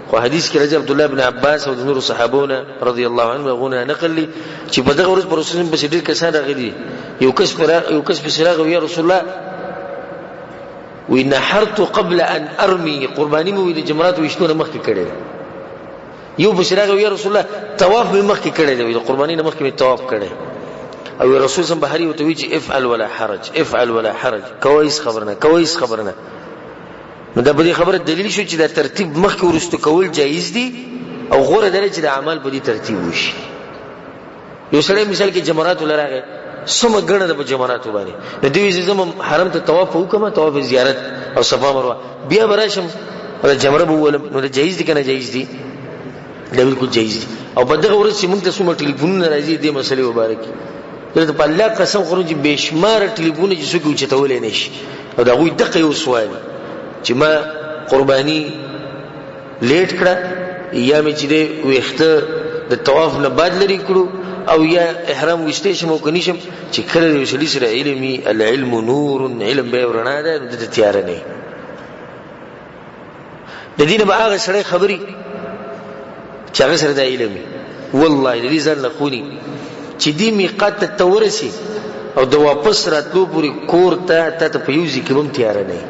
A: خو حدیث کې رضی عبد الله ابن عباس او د نور صحابونه رضی الله عنهم غونه نقل لي چې په دغه ورځ پر رسول سم په ډیر کسان راغلي یو کس په سراغ یا رسول الله ونحرت قبل ان ارمي قرباني مو د جمرات وشتونه مخکې کړي یو بشراغ یا رسول الله طواف به مخکې کړي دی د قرباني نه مخکې طواف کړي او رسول صلی الله علیه وسلم چې افعل ولا حرج کویس خبرنه نو دا به خبره دلیل شو چې دا ترتیب مخکې ورستو کول جایز دي او غوړه درې چې د اعمال په دې ترتیب وشي یو سړی مثال کې جمرات لراغه سم غنه د جمرات باندې د دې زم حرم ته طواف وکم طواف زیارت او صفا مروه بیا براشم ولا جمره بولم نو دا جایز دي کنه جایز دي دا بالکل جایز دي او په دغه ورځ چې موږ ته سم ټلیفون راځي دې مسلې مبارکي ته په الله قسم خروج بشمار ټلیفون چې څوک چتولې نشي او دا غوي دغه یو سوال چې ما قرباني لیټ کړه یا مې چې د وخته د طواف نه بعد لري کړو او یا احرام وشته شمو کنيشم چې کله یو شلی سره علمي العلم نور علم به ورنا ده د تیار نه د دین به هغه سره خبري چې هغه سره د علمي والله دې ځل لخوني چې دې میقات ته تورسي او د واپس راتلو پوری کور ته پیوزي کوم تیار نه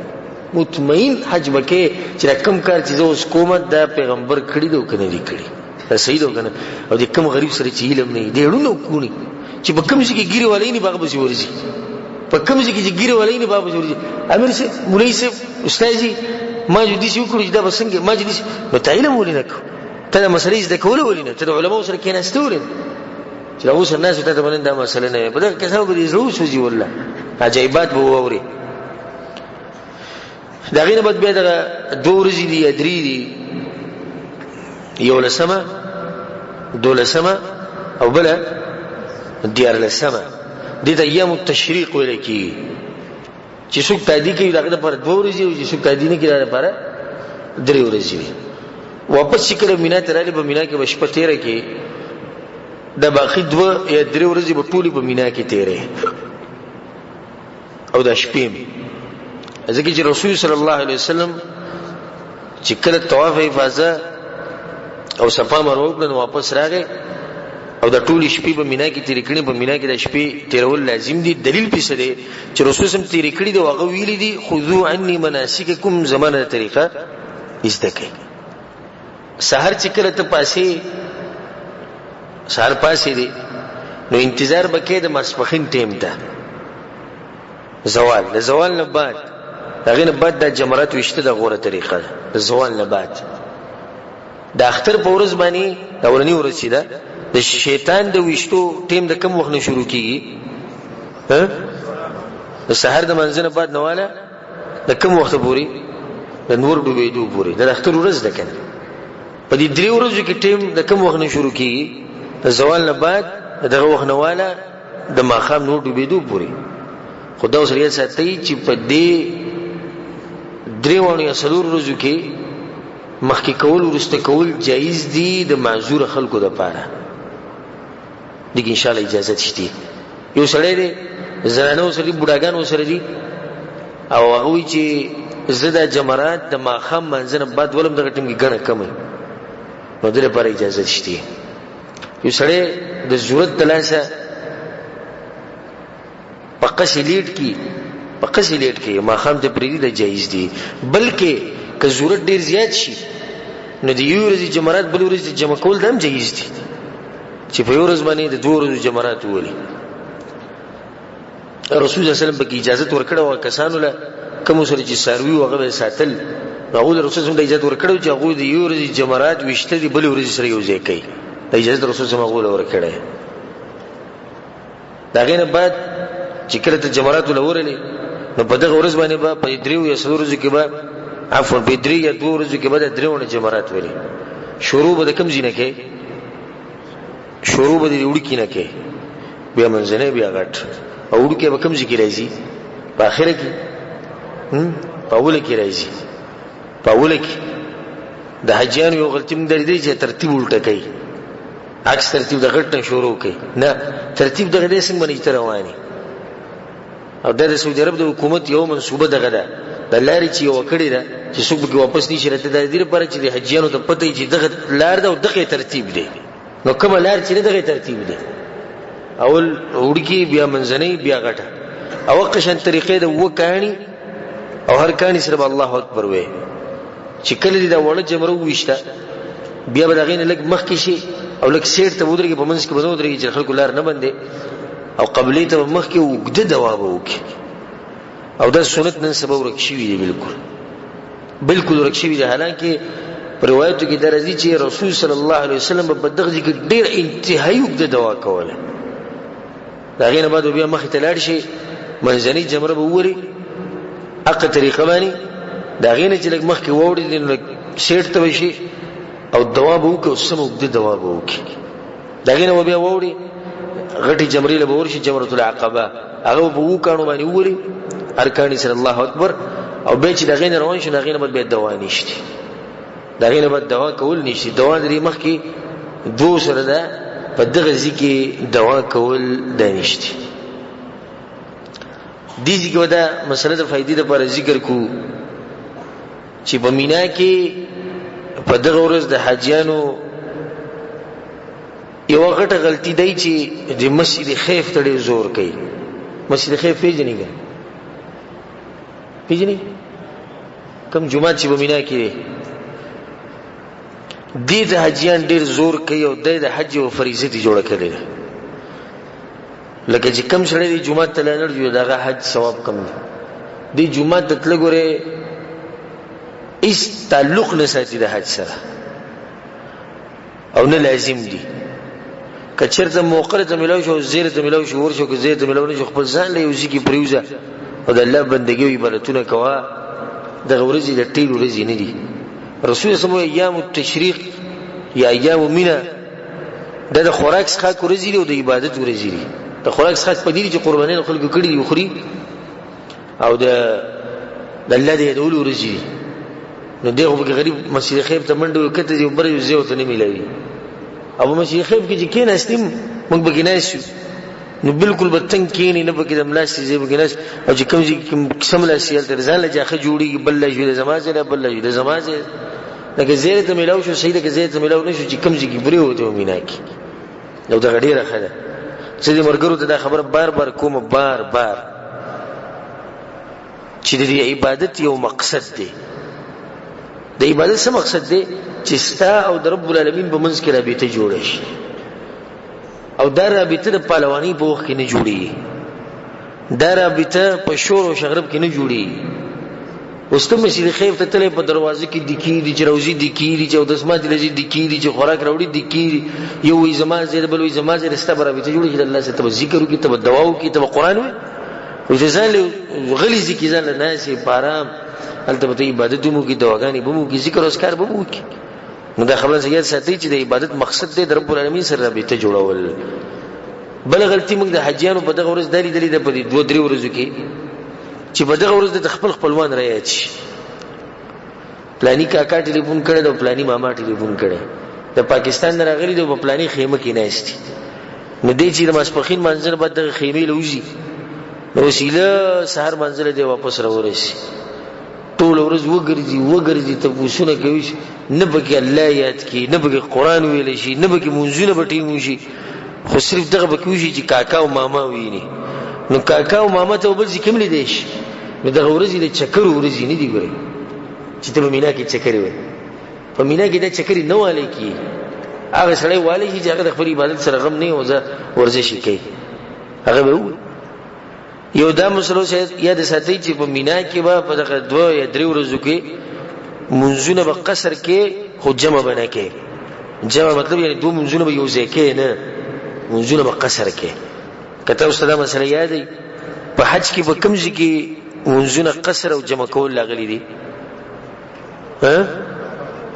A: مطمئن حج بکې چې کوم کار چې اوس کومه د پیغمبر کړی دو کنه دی کړی صحیح دو کنه او د کوم غریب سره چې علم نه دی ډېرونو کونی چې په کوم ځای کې ګیره ولای نه باغ بسی ورزي په کوم ځای کې ګیره ولای نه باغ بسی ورزي امیر سي مولوی سي استاد ما جدي شو کړی دا بسنګ ما جدي نو تعلم ولینک ته مسلې زده کول ولینه ته علماء سره کې نه استوري چې اوس الناس ته باندې دا مسله نه په دغه کسانو کې زړه سوځي والله عجایبات به ووري دا غینه بد به دا دورځي دي ادري دي یو لسمه دولسمه او بلا دیار لسمه دې د ایام التشریق ویل کی چې څوک تادی کوي دغه پر دورځي او چې څوک تادی نه کوي دغه پر درې ورځي واپس چې کله مینا تراله په مینا کې بشپه تیرې کې د باقي دو یا درې ورځې په ټولي په مینا کې تیرې او د شپې ځکه چې رسول صلی الله علیه وسلم چې کله طواف افاضه او صفا مروه وکړه نو واپس راغی او د ټول شپې په مینا کې تیر کړي. په مینا کې د شپې تیرول لازم دي. دلیل پېښ دی چې رسول سم تیر کړي دی هغه ویلي دي خذوا عني مناسککم زمانه طریقه زده کړئ. سحر چې کله ته پاسې سحر پاسې دی نو انتظار بکې د ماسپخین ټیم ته زوال. د زوال نه بعد هغه نه بعد د جمرات وشته د غوره طریقه د زوال نه بعد د اختر په ورځ باندې د ورنی ورځ چې ده د شیطان د وشتو ټیم د کم وخت نه شروع کیږي؟ د سحر د منځنه بعد نواله د کم وخت پورې د نور ډوبېدو پورې د اختر ورځ ده کنه. په دې درې ورځو کې ټیم د کم وخت نه شروع کیږي؟ د زوال نه بعد دغه وخت نواله د ماښام نور ډوبېدو پورې. خدا اوس ریاض ساتي چې په دې درې وانه یا څلور ورځو کې مخکې کول ورسته کول جایز دي د معذور خلکو لپاره. دغه ان شاء الله اجازه شته. یو سړی دی زنانو سره بوډاګانو سره دي او هغه چې زده جمرات د ماښام منځنه بعد ولم دغه ټیم کې ګڼه کمه نو د لپاره اجازه شته. یو سړی د ضرورت تلاسه پقش لیټ کی ماښام ته پریدي د جایز دي. بلکې که ضرورت ډیر زیات شي نو د یو ورځې جمرات بل ورځې جمع کول هم جایز دي چې په یو ورځ باندې د دوه ورځو جمرات وولي. رسول صلی الله علیه وسلم به اجازه ورکړه او کسانو له کوم سره چې ساروي هغه ساتل هغه رسول صلی الله علیه وسلم اجازه ورکړه چې هغه د یو ورځې جمرات وشته دي بل ورځې سره یو ځای کوي. د اجازه رسول صلی الله علیه وسلم ورکړه. دا غینه بعد چې کله ته جمرات ولورلې نو په دغه ورځ باندې به په دریو یا څلور ورځو کې به عفوا په درې یا دوه ورځو کې به د دریونه جمرات ولې شروع به د کم ځینه کې شروع به د وړي کې نه کې بیا منځنه بیا غټ او وړي کې به کم ځکه راځي په اخر کې په اول کې راځي. په اول کې د حجیانو یو غلطي مونږ درې چې ترتیب الټه کوي. عکس ترتیب د غټ نه شروع کوي نه ترتیب دغه دې څنګه باندې رواني او د سعودي عرب د حکومت یو منسوبه دغه ده د لارې چې یو کړی ده چې څوک به واپس نشي راته د دې لپاره چې د حجیانو ته پته چې دغه لار ده او دغه ترتیب دی. نو کومه لار چې دغه ترتیب دی اول وړکی بیا منځنۍ بیا غټه او قشن طریقې د وکانی او هر کانی سره الله اکبر وې چې کله دې دا وړه جمره وښته بیا به دغه نه لګ مخ کې شي او لکه سیر ته ودرېږي په منځ کې بنو درېږي چې خلکو لار نه بندي او قبلې ته مخ کې وګد دواب وکي او دا سنت نن سبا ورک شوی دی. بالکل ورک شوی دی. حالانکه په روایتو کې درځي چې رسول صلی الله علیه وسلم په دغه کې ډېر انتهایی وګد دوا کوله. دا غینه بعد بیا مخ ته لاړ شي منځنۍ جمره به ووري اقا طریقه باندې دا غینه چې لګ مخ کې ووري نو سیر ته وشي او دواب وکي او سم وګد دواب وکي. دا غینه بیا ووري غټي جمرې له ورشي جمرۃ العقبه هغه په وکانو باندې ووري ارکان سره الله اکبر او به چې دا غینه روان شي دا غینه به دوا نشته. دا غینه به دوا کول نشي. دوا لري مخ کې دو سره ده په دغه ځکه دوا کول دانشتي. دې ځکه ودا مسله د فائدې لپاره ذکر کو چې په مینا کې په دغه ورځ د حاجیانو یو غټه غلطی دی چې د مسجد خیف ته ډېر زور کوي. مسجد خیف پیژنې کوم جمعه چې په مینا کې دې د حاجیان ډېر زور کوي او د حج او فریضه دي جوړه کړي. لکه چې کم سره دی جمعه ته لاندې دی دغه حج ثواب کم دی. دی جمعه ته تل ګوره هیڅ تعلق نه ساتي د حج سره او نه لازم دی. کچرته موقره ته ملاوي شو زیره ته ملاوي شو ورشو که زیره ته ملاوي شو خپل ځان له یوځي کې پریوزه او د الله بندګي او عبادتونه کوا. د ورځې د ټیل ورځې نه دي. رسول سمو ایام التشریق یا ایام مینا د خوراک څخه ورځې دي او د عبادت ورځې دي. د خوراک څخه په دې چې قرباني خلکو کړي دي خوري او د الله دې د اول ورځې دي. نو دغه غریب مسجد خیب ته منډه وکړه دی بر یو زیو ته نه ملایي. ابو مسجد خیب کې چې کین استم موږ بګیناسو نو بالکل بتنګ کینی نه بګی د ملاسي زی بګیناس او چې کوم چې سملا سیل تر ځان له ځخه جوړي بل له زمازه له بل له زمازه لکه زیره ته ملاو شو صحیح ده، که زیره ته ملاو نشو چې کوم ځای کې پرېوته مینا کې نو دغه ډېره ښه ده. زه دې ملګرو ته دا خبره بار بار کوم، بار بار، چې د دې عبادت یو مقصد دی. د عبادت څه مقصد دی؟ چې ستا او د رب العالمین په منځ کې رابطه جوړه شي، او دا رابطه د پهلوانۍ په وخت کې نه جوړېږي، دا رابطه په شور او شغرب کې نه جوړېږي. اوس ته مسجد خیف ته تلې په دروازه کې دکېږي چې روزي دکېږي چې اودسمات لږي دکېږي چې خوراک راوړي دکېږي، یو وایي زما ځای بل وایي زما ځای، ستا به رابطه جوړېږي چې الله سره ته به ذکر وکړي، ته به دعا وکړي، ته به قرآن وایي. خو چې ځان غلي ځکي ځان له ناستې په ارام هلته به ته عبادت هم وکړي، دعاګانې به هم وکړي، ذکر او اذکار به هم وکړي. نو دا خبره یاد ساتئ چې د عبادت مقصد دی د رب العالمین سره رابطه جوړول. بل غلطي موږ د حجیانو په دغه ورځ دا لیدلې ده په دې 2-3 ورځو کې چې په دغه ورځ د خپل خپلوان رایاد شي. پلانی کاکا ټلیفون کړی دی، پلانی ماما ټلیفون کړی، د پاکستان نه راغلی دی، په پلانی خیمه کې ناست دي. نو دی چې د ماسپښین منځل بعد دغه خیمې له وځي نو وسیله سهار منځل دی واپس راورسي، ټول ورځ وګرځي تپوسونه کوي، نه پکې الله یاد کړي، نه پکې قرآن ویلی شي، نه پکې منځونه به ټینګ وشي، خو صرف دغه پکې وشي چې کاکا او ماما ویني. نو کاکا او ماما ته بل ځای کې هم لیدی شي. نو دغه ورځې د چکرو ورځې نه دي. ګورئ چې ته په مینا کې چکرې وایي، په مینا کې دا چکرې نه والی کېږي. هغه سړی والی شي چې هغه د خپل عبادت سره غم نه وي، ورزش یې کوي، هغه به ووایي. یو دا مسلو یاد ساتئ چې په مینا کې به په دغه 2 یا 3 ورځو کې منځونه به قصر کې، خو جمع به نه کې. جمع مطلب یعنی 2 منځونه به یو ځای کې نه، منځونه به قصر کې. که تاسو ته دا مسله یاد وي په حج کې به کوم ځای کې منځونه قصر او جمع کول لاغلي دي؟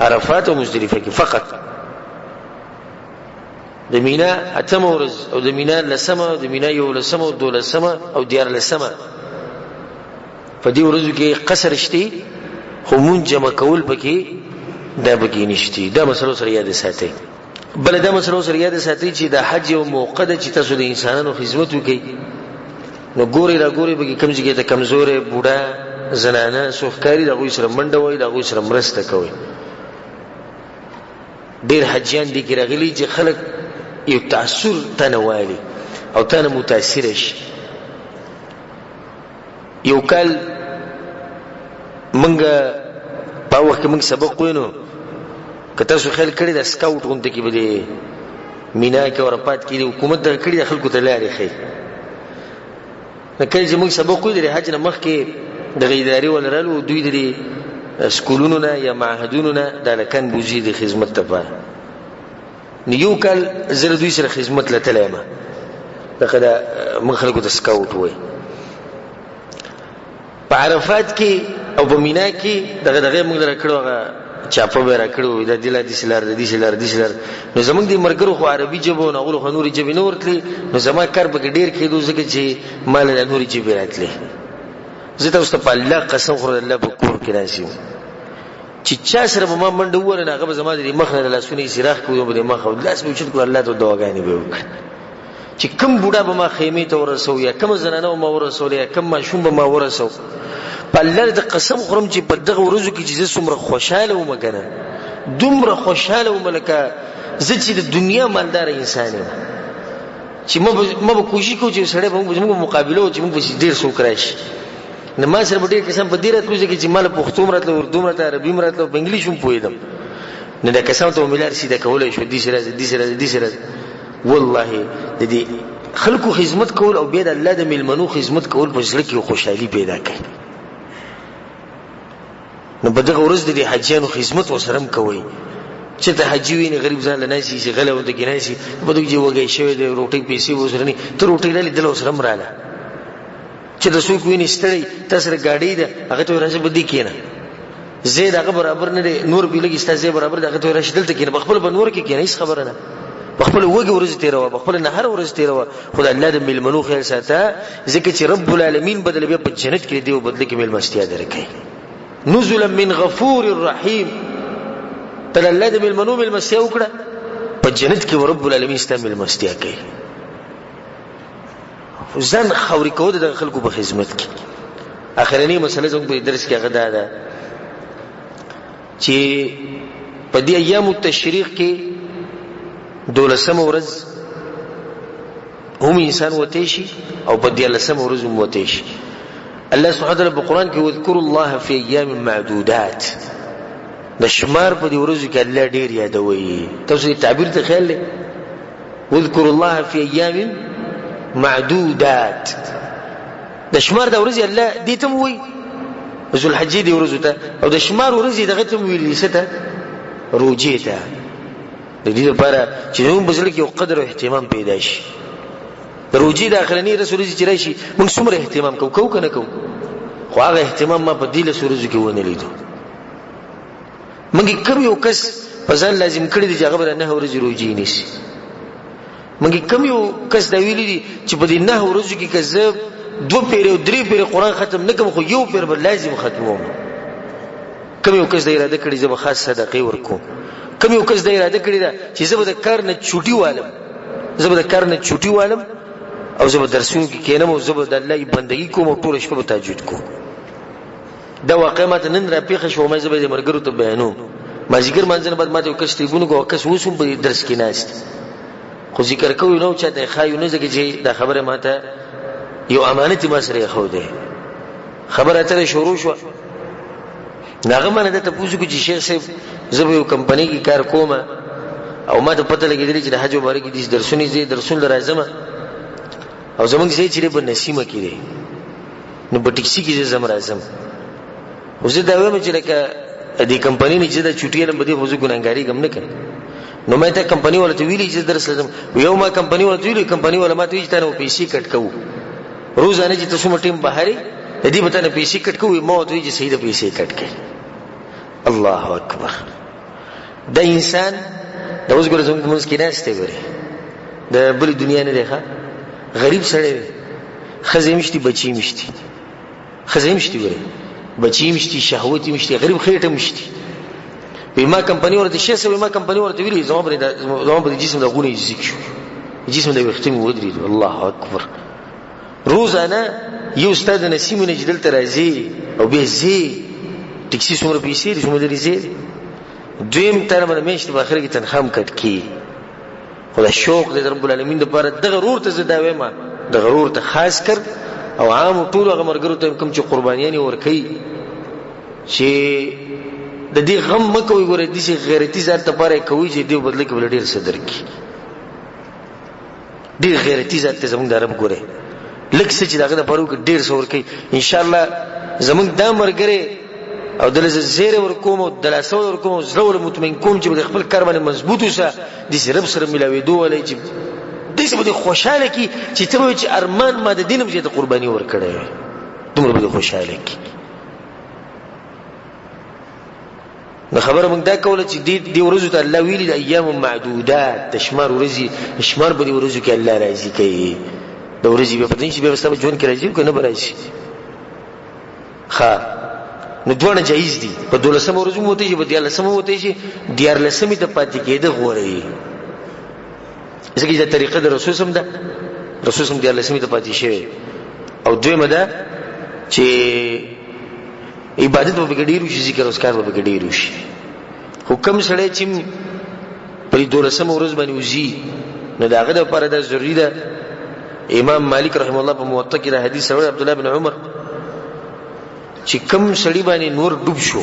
A: عرفات او مزدلفه کې فقط. د مینا 8 ورځ او د مینا 10 د مینا 11 او 12 او 14 په دې ورځو کې قصر شته، خو مون جمع کول پکې دا پکې نشته. دا مسله سره یاد ساتئ. بل دا مسله سره یاد ساتئ چې د حج یو موقع ده چې تاسو د انسانانو خدمت وکړئ. نو ګوري را ګوري به کوم ځای کې ته کمزورې بوډا زنانه سوخکاری د غوي سره منډه وای، د غوي سره مرسته کوي. ډیر حجیان دي کې راغلي چې خلک یو تاثر تنوالي او تنه متاثر شي. یو کال منګه په وخت کې موږ سبق وینو، کته سو خل کړی د سکاوټ غونډه کې بده مینا کې ورپات کې حکومت د کړی خلکو ته لاري خي. نو کله چې موږ سبق وینو د حج نه مخکې د غیداری ولرلو دوی د سکولونو نه یا معهدونو نه د لکن بوزي د خدمت لپاره. یو کال زره دوی سره خدمت لته ما دغه د موږ خلکو ته سکاوټ وای. په عرفات کې او په مینا کې دغه موږ راکړو، هغه چاپه به راکړو د دلا د سلار د سلار د سلار. نو زمونږ د مرګرو خو عربي جبو نه غوړو نوري جبې نور تللی. نو زما کار به ډیر کېدو ځکه چې مال د نوري جبې راتلې. زه تاسو ته په الله قسم خور الله په کور کې راشم چې چا سره به ما منډه وره نه، هغه به زما د مخ نه لاسونه سیراخ کوي، به مخ او لاس به چت کو الله ته دعاګانې به وکړي چې کوم بوډا به ما خیمه ته ورسو یا کوم زنانه ما ورسول یا کوم ماشوم به ما ورسو. په الله د قسم خورم چې په دغه ورځو کې چې څومره خوشاله وم کنه، دومره خوشاله وم لکه زه چې د دنیا مالدار انسان یم. چې ما به کوشش کوم چې سړی به موږ مقابله او چې موږ به ډیر څوک راشي. نو ما سره ډیر قسم په دې راتلو چې مال پښتو مراتله، اردو مراتله، عربي مراتله، په انګلیش هم پوهیدم. نو دا قسم ته ملار سیده کولای شو دي سره والله د دې خلکو خدمت کول او بیا د الله د ملمنو خدمت کول په ځل کې خوشحالي پیدا کوي. نو په دغه ورځ د حجیانو خدمت وسرم کوي چې ته حجی ویني غریب ځان لناسي چې غله ونده کې ناسي په دغه جو وګي شوی د روټي پیسې وسرني ته روټي لري دل وسرم رااله چې د څوک ویني ستړي تاسو غاډي ده هغه ته راځي بدی کینه زید هغه برابر نه نور بیلګي ستاسو برابر دغه ته راشدل ته کینه بخپل بنور کې کینه هیڅ خبره نه بخپل وګي ورځ تیروا بخپل نه هر ورځ تیروا خدای الله د ملمنو خیر ساته ځکه چې رب العالمین بدل بیا په جنت کې دی او بدل کې مل مستیا درکې نزلا من غفور الرحیم تل الله د ملمنو مل مستیا وکړه په جنت کې رب العالمین ستاسو مل مستیا کوي ځان خوري کو د خلکو په خدمت کې اخرنی مسله زموږ په درس کې غدا ده چې په دې ایام التشریق کې 12 ورځ هم انسان وته شي او په 13 ورځ هم وته شي. الله سبحانه وتعالى په قران کې وذكروا الله في ايام معدودات، د شمار په دې ورځو کې الله ډیر یادوي. تاسو دې تعبیر ته خیال لرئ؟ وذكروا الله في ايام معدودات، د شمار د ورځې الله دې ته وایي ذو الحجې دې ورځو ته، او د شمار ورځې دغه ته ویل څه روجې ته. د دې لپاره چې موږ بزړه کې یو قدر او اهتمام پیدا شي. د روجې د اخرنی رسول چې راشي موږ څومره اهتمام کوو کنه کوو، خو هغه اهتمام ما په دې له سورځو کې ونه لیدو. موږ کوم یو کس په ځان لازم کړی دی چې هغه به 9 ورځې روجې نیسي. موږ کوم یو کس دا ویلي دي چې په دې 9 ورځو کې که زه 2 پیره او 3 پیره قرآن ختم نه کوم خو یو پیر به لازم ختموم. کوم یو کس دا اراده کړی زه به خاص صدقې ورکوم. کوم یو کس دا اراده کړی دا چې زه به د کار نه چوټي والم او زه به درسونو کې کینم او زه به د الله بندګي کوم او ټول شپه به تهجد کوم. دا واقع ماته نن را پیښه شو، مې زه به مرګرو ته بیانوم. ما ذکر منځنه بعد ماته یو کس ټیلیفون کو، کس وسوم په درس کې ناست، خو ذکر کوي نو چاته خایو نه ځکه چې دا خبره ماته یو امانت ما سره خو ده. خبره ته شروع شو، ناغه منه ته پوښتنه کوي چې شیخ صاحب زه به یو کمپنی کې کار کوم او ما ته پته لګیدلی چې د حج مبارک دي درسونه راځم او زمونږ ځای چې په نسیمه کې دی نو په ټیکسي کې زم راځم. وزه دا وایم چې لکه دې کمپنی نه چې دا چټي نه بده وزه ګناګاری کم نه کړي. نو مې ته کمپنی ولته ویلي چې درس لازم یو ما کمپنی ولته ویلي کمپنی ولا ما ته ویل ته نو پیسې کټ کوو روزانه چې تاسو مټیم بهاري دې به ته نه پیسې کټ کوو مو ته ویل چې صحیح د پیسې کټ کړي. الله اکبر. دا انسان دا اوس ګورې زموږ منځ کې ناشته ګورې د بل دنیا نه دی ښه غریب سره خزه مشتي بچي مشتي خزه مشتي ګورې بچي مشتي شهوتي مشتي غریب خېټه مشتي. ما کمپنی ورته شې سوي ما کمپنی ورته ویلي زما په جسم د غونې ځیک شو جسم د وختم ودرید. الله اکبر. روزانه یو استاد نسیم نجدل ترازی او به زی ټیکسي څومره پیسې دي څومره دي زی دویم تر باندې مېشت په اخر کې تنخوام کټ کی. خدای شوق دې رب العالمین د پاره د غرور ته زدا وېما د غرور ته خاص کر او عام ټول هغه مرګرو ته کوم چې قربانیان ورکي چې د دې غم مکوې ګوره د دې غیرتی ذات لپاره کوي چې دې بدله کې ولډیر صدر کی ډیر غیرتی ذات ته زمونږ د عرب ګوره لکه چې داغه د پرو کې ډیر څور کوي. ان شاء الله زمونږ دا مرګره او دلته زیره ورکوم او دلاسو ورکوم زړه مطمئن کوم چې د خپل کار باندې مضبوط اوسه د رب سره ملاوي دوه لې چې دې به خوشاله کی چې ته چې ارمان ما د دینم چې د قرباني ورکړې دومره به خوشاله کی. نو خبره موږ دا کوله چې دې ورځو ته الله ویلي د ایام معدودات د شمار ورځي شمار به دې ورځو کې الله راضي کوي. د ورځې به پدې چې به ستاسو ژوند کې راځي کنه به راځي ښه نو دوه جایز دي. په 12 ورځو مو ته چې په 13 وته شي 14 ته پاتې کېده غوړي ځکه دا طریقه د رسول سم ده رسول سم 14 ته پاتې شي. او دویمه ده چې عبادت به ګډیرو شي ذکر او اسکار به ګډیرو شي. حکم سره چې په 12 ورځ باندې وزي نو داغه لپاره دا ضروری ده. امام مالک رحم الله په موطا کې دا حدیث راوړی عبد الله بن عمر چې کم سړی باندې نور ډوب شو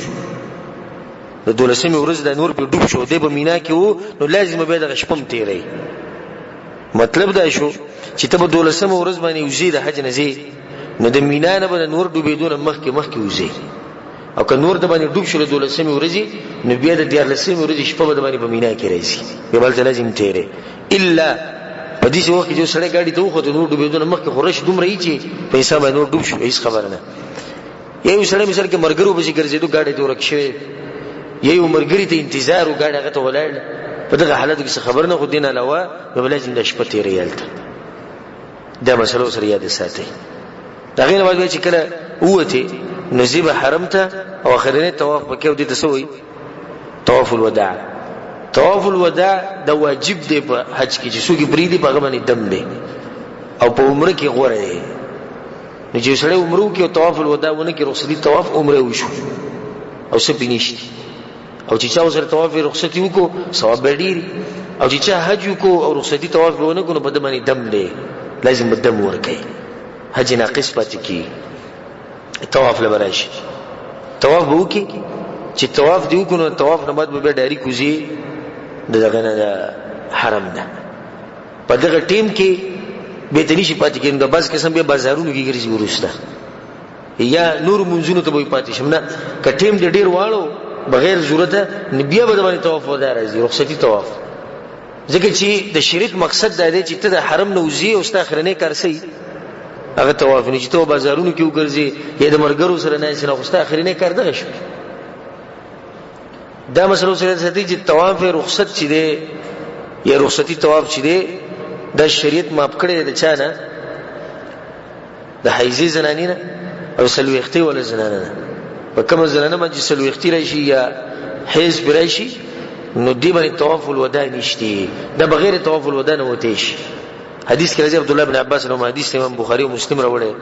A: د 12 ورځ د نور په ډوب شو دی په مینا کې وو نو لازم به د شپم تیری. مطلب دا شو چې ته په 12 ورځ باندې وزي د حج نه زی نو د مینا نه به نور ډوبېدون مخکې وزي او که نور د باندې ډوب شو د 12 ورځې نو بیا د 14 ورځې شپه به د باندې په مینا کې راځي به بل لازم تیری. الا په دې وخت کې جو سړی گاډي ته وخت نور ډوبېدون مخکې خورش دومره یي چې پیسې به نور ډوب شو هیڅ خبره نه. یو سړی مثال کې مرګرو به ګرځېدو گاډي ته ورکشي یو مرګري ته انتظار او گاډي هغه ته ولاړ په دغه حالت کې خبر نه خو دین علاوه به لازم د شپه تیری یالته. دا مسله سره یاد ساتئ. دا غیر واجب چې کله وته نزیب حرم ته او اخرنه طواف وکاو دي تسوي طواف الوداع. طواف الوداع دا واجب دی په حج کې چې څوک بریدي په غو باندې دم دی او په عمره کې غوړه دی. نو چې سړی عمره کې او طواف الوداع ونه کې رخصتي طواف عمره وشو او څه پینشتي او چې چا سره طواف رخصتي وکړو ثواب به ډیر، او چې چا حج وکړو او رخصتي طواف ونه کړو په دمن دم دی، لازم به دم ورکړي، حج ناقص پاتې کی. طواف لبراشي طواف به وکړي، چې طواف دی وکړو طواف نه بعد به ډایری کوزي دغه نه حرم نه. په دغه ټیم کې به تنی شي پاتې کېږي، د بس قسم به بازارونو کې ګرځي ورسته یا نور منځونو ته به پاتې شم نه. که ټیم دې ډیر واړو بغیر ضرورت نبي به باندې طواف ودا راځي رخصتي طواف، ځکه چې د شریعت مقصد دا دی چې ته د حرم نه وځي او ستا اخرنه کار سي هغه طواف نه، چې ته بازارونو کې وګرځي یا د مرګرو سره نه سره خوستا اخرنه کار دغه شو. دا مسله سره ستې چې طواف رخصت چي دی یا رخصتي طواف چي دی د شریعت ماپ کړی د چا نه، د حیزي زنانی نه او سلوختی ولا زنانه نه. په کوم زنانه باندې سلوختی راشي یا حیز براشي نو دی باندې طواف الوداع نشتی، دا بغیر طواف الوداع نه وته شي. حدیث کې راځي عبد الله بن عباس نو حدیث امام بخاری او مسلم راوړی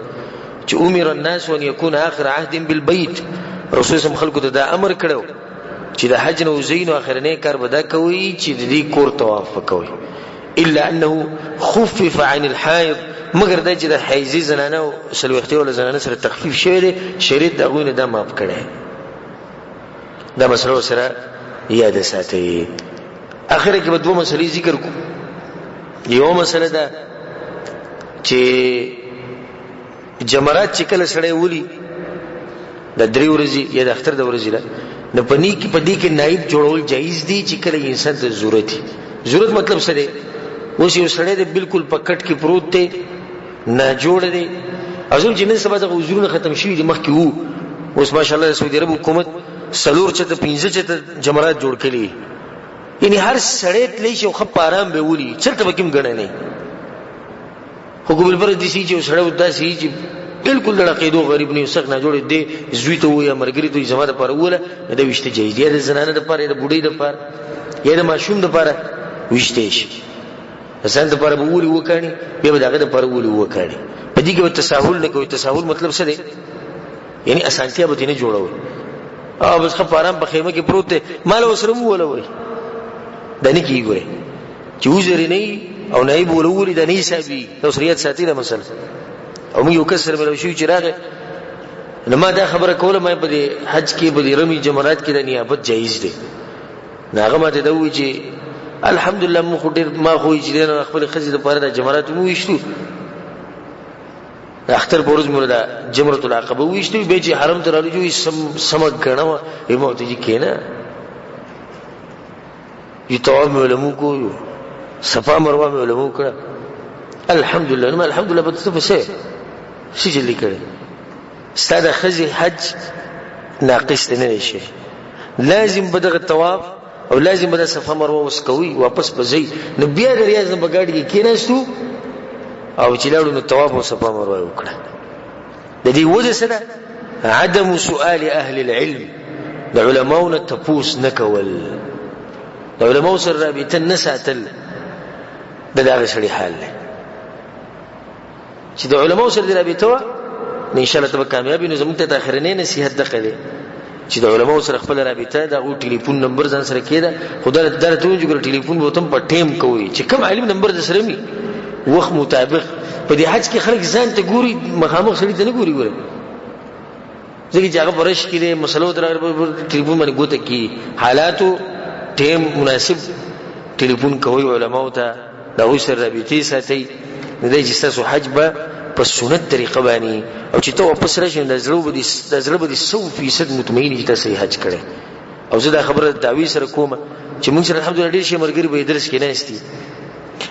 A: چې امر الناس ان يكون اخر عهد بالبيت، رسول الله خلکو ته دا امر کړو چې د حج نو زین او اخرنه کار بدا کوي چې د دې کور طواف وکوي، الا انه خفف عن الحائض، مگر دا چې د حیزي زنانه او سلوختی ول زنانه سره تخفیف شوی دی، شریعت دا غوینه دا ماف کړي. دا مسله سره یاد ساتئ. اخر کې به دوه مسلې ذکر کو. یو مسله ده چې جمرات چې کله سړی ولي د 3 ورځې یا د اختر د ورځې لا نه پني کې پدې کې نائب جوړول جایز دي چې کله انسان ته ضرورت مطلب څه دی؟ اوس یو سړی د بالکل پکټ کې پروت دی نه جوړ دی، ازم چې نن سبا د وزرونه ختم شي د مخ کې وو، اوس ماشاءالله سعودي عرب حکومت سلور چته 15 چته جمرات جوړ کړي، یعنی هر سړی تلی شي خو په آرام به ولي چلته بکیم غنه نه. خو ګل پر دي سي چې سړی ودا سي چې بالکل د عقیدو غریب نه وسخ نه جوړ دی، زوی ته وي مرګري ته زما د پر وله د وشته جایز دی، د زنانه د پر د بوډۍ د پر یا د ماشوم د پر وشته شي، ځان د پر بوولي وکړي به دغه د پر وولي وکړي. په دې کې تساهل نه کوي. تساهل مطلب څه دی؟ یعنی اسانتیا به نه جوړوي، او بس خو پارام په خیمه کې پروت دی مال وسره مو ولا وای د نه کیږي چې وزري نه او نائب ولوري د نه حسابي توسریات ساتي له مثلا او موږ یو کسر ملو شو چې راغی نو ما دا خبره کوله ما په حج کې په رمي جمرات کې د نیابت جایز دی. ناغه ماته دا وی چې الحمدلله مو خو ډیر ما خو چې نه خپل خزي د پاره د جمرات مو وشتو، اختر بورز مولا دا جمرۃ العقبه وشتو به چې حرم ته راځي سم غنوا ایمو ته چې کینا یتو علماء کو صفا مروه علماء کړه الحمدلله نو الحمدلله په څه شي چې لیکل ستاده خزي حج ناقص نه شي، لازم بدغه طواف او لازم بده صفا مروه وسکوي واپس بځي نو بیا د ریاض په ګاډي کې کیناستو او چې لاړو نو طواف او صفا مروه وکړه. د دې وجه سره عدم سؤال اهل العلم، د علماونو تپوس نکول، د علماو سره رابطه نساتل، دغه شړي حال له چې د علماو سره رابطه ان شاء الله تبقى کامیابی نو زموږ ته اخرنه نصيحت دغه چې د علماو سره خپل رابطه دا او ټلیفون نمبر ځان سره کېده، خدای درته وځي ګر ټلیفون به تم په ټیم کوي چې کوم علم نمبر د سره می وخت مطابق. په دې حج کې خلک ځان ته ګوري مخامخ سړي ته نه ګوري ګوره، ځکه چې هغه پرش کړي مسلو در ټلیفون باندې ګوته کی حالاتو ټیم مناسب ټلیفون کوي علماو ته دا و سره رابطه ساتي. نه دی چې تاسو حج به په سنت طریقه باندې او چې ته واپس راشې د زړه به 100% مطمئن چې تاسو حج کړی. او زه دا خبره دعوی سره کوم چې موږ سره الحمدلله ډیر شي مرګري به درس کې نه استي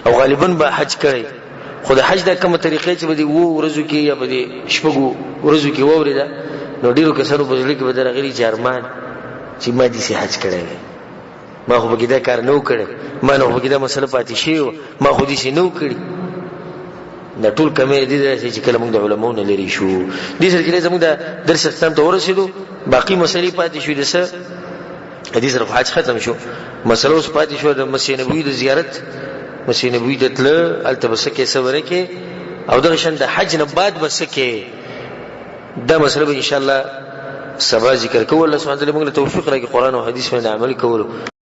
A: او غالبا به حج کړی، خو د حج د کومه طریقې چې به دی وو ورځو کې یا به دی شپږو ورځو کې ووري نو ډیرو کسانو په ځل کې به درغلي جرمان چې ما دې سي حج کړی، ما خو بګیدا کار نو کړی، ما نو بګیدا مسله پاتې شي، ما خو دې سي نو کړی. دا ټول کمې دي چې کله موږ د علماو نه لري شو دي سره چې زموږ د درس ختم ته ورسېدو باقي مسلې پاتې شو. د څه حدیث رفع حج ختم شو، مسلو پاتې شو د مسجد نبوي د زیارت، مسجد نبوي د تل التبسکه سره کې او د شند حج نه بعد بسکه دا مسله به ان شاء الله سبا ذکر کول. الله سبحانه وتعالی موږ له توفیق راکړي قرآن او حدیث باندې عمل کولو.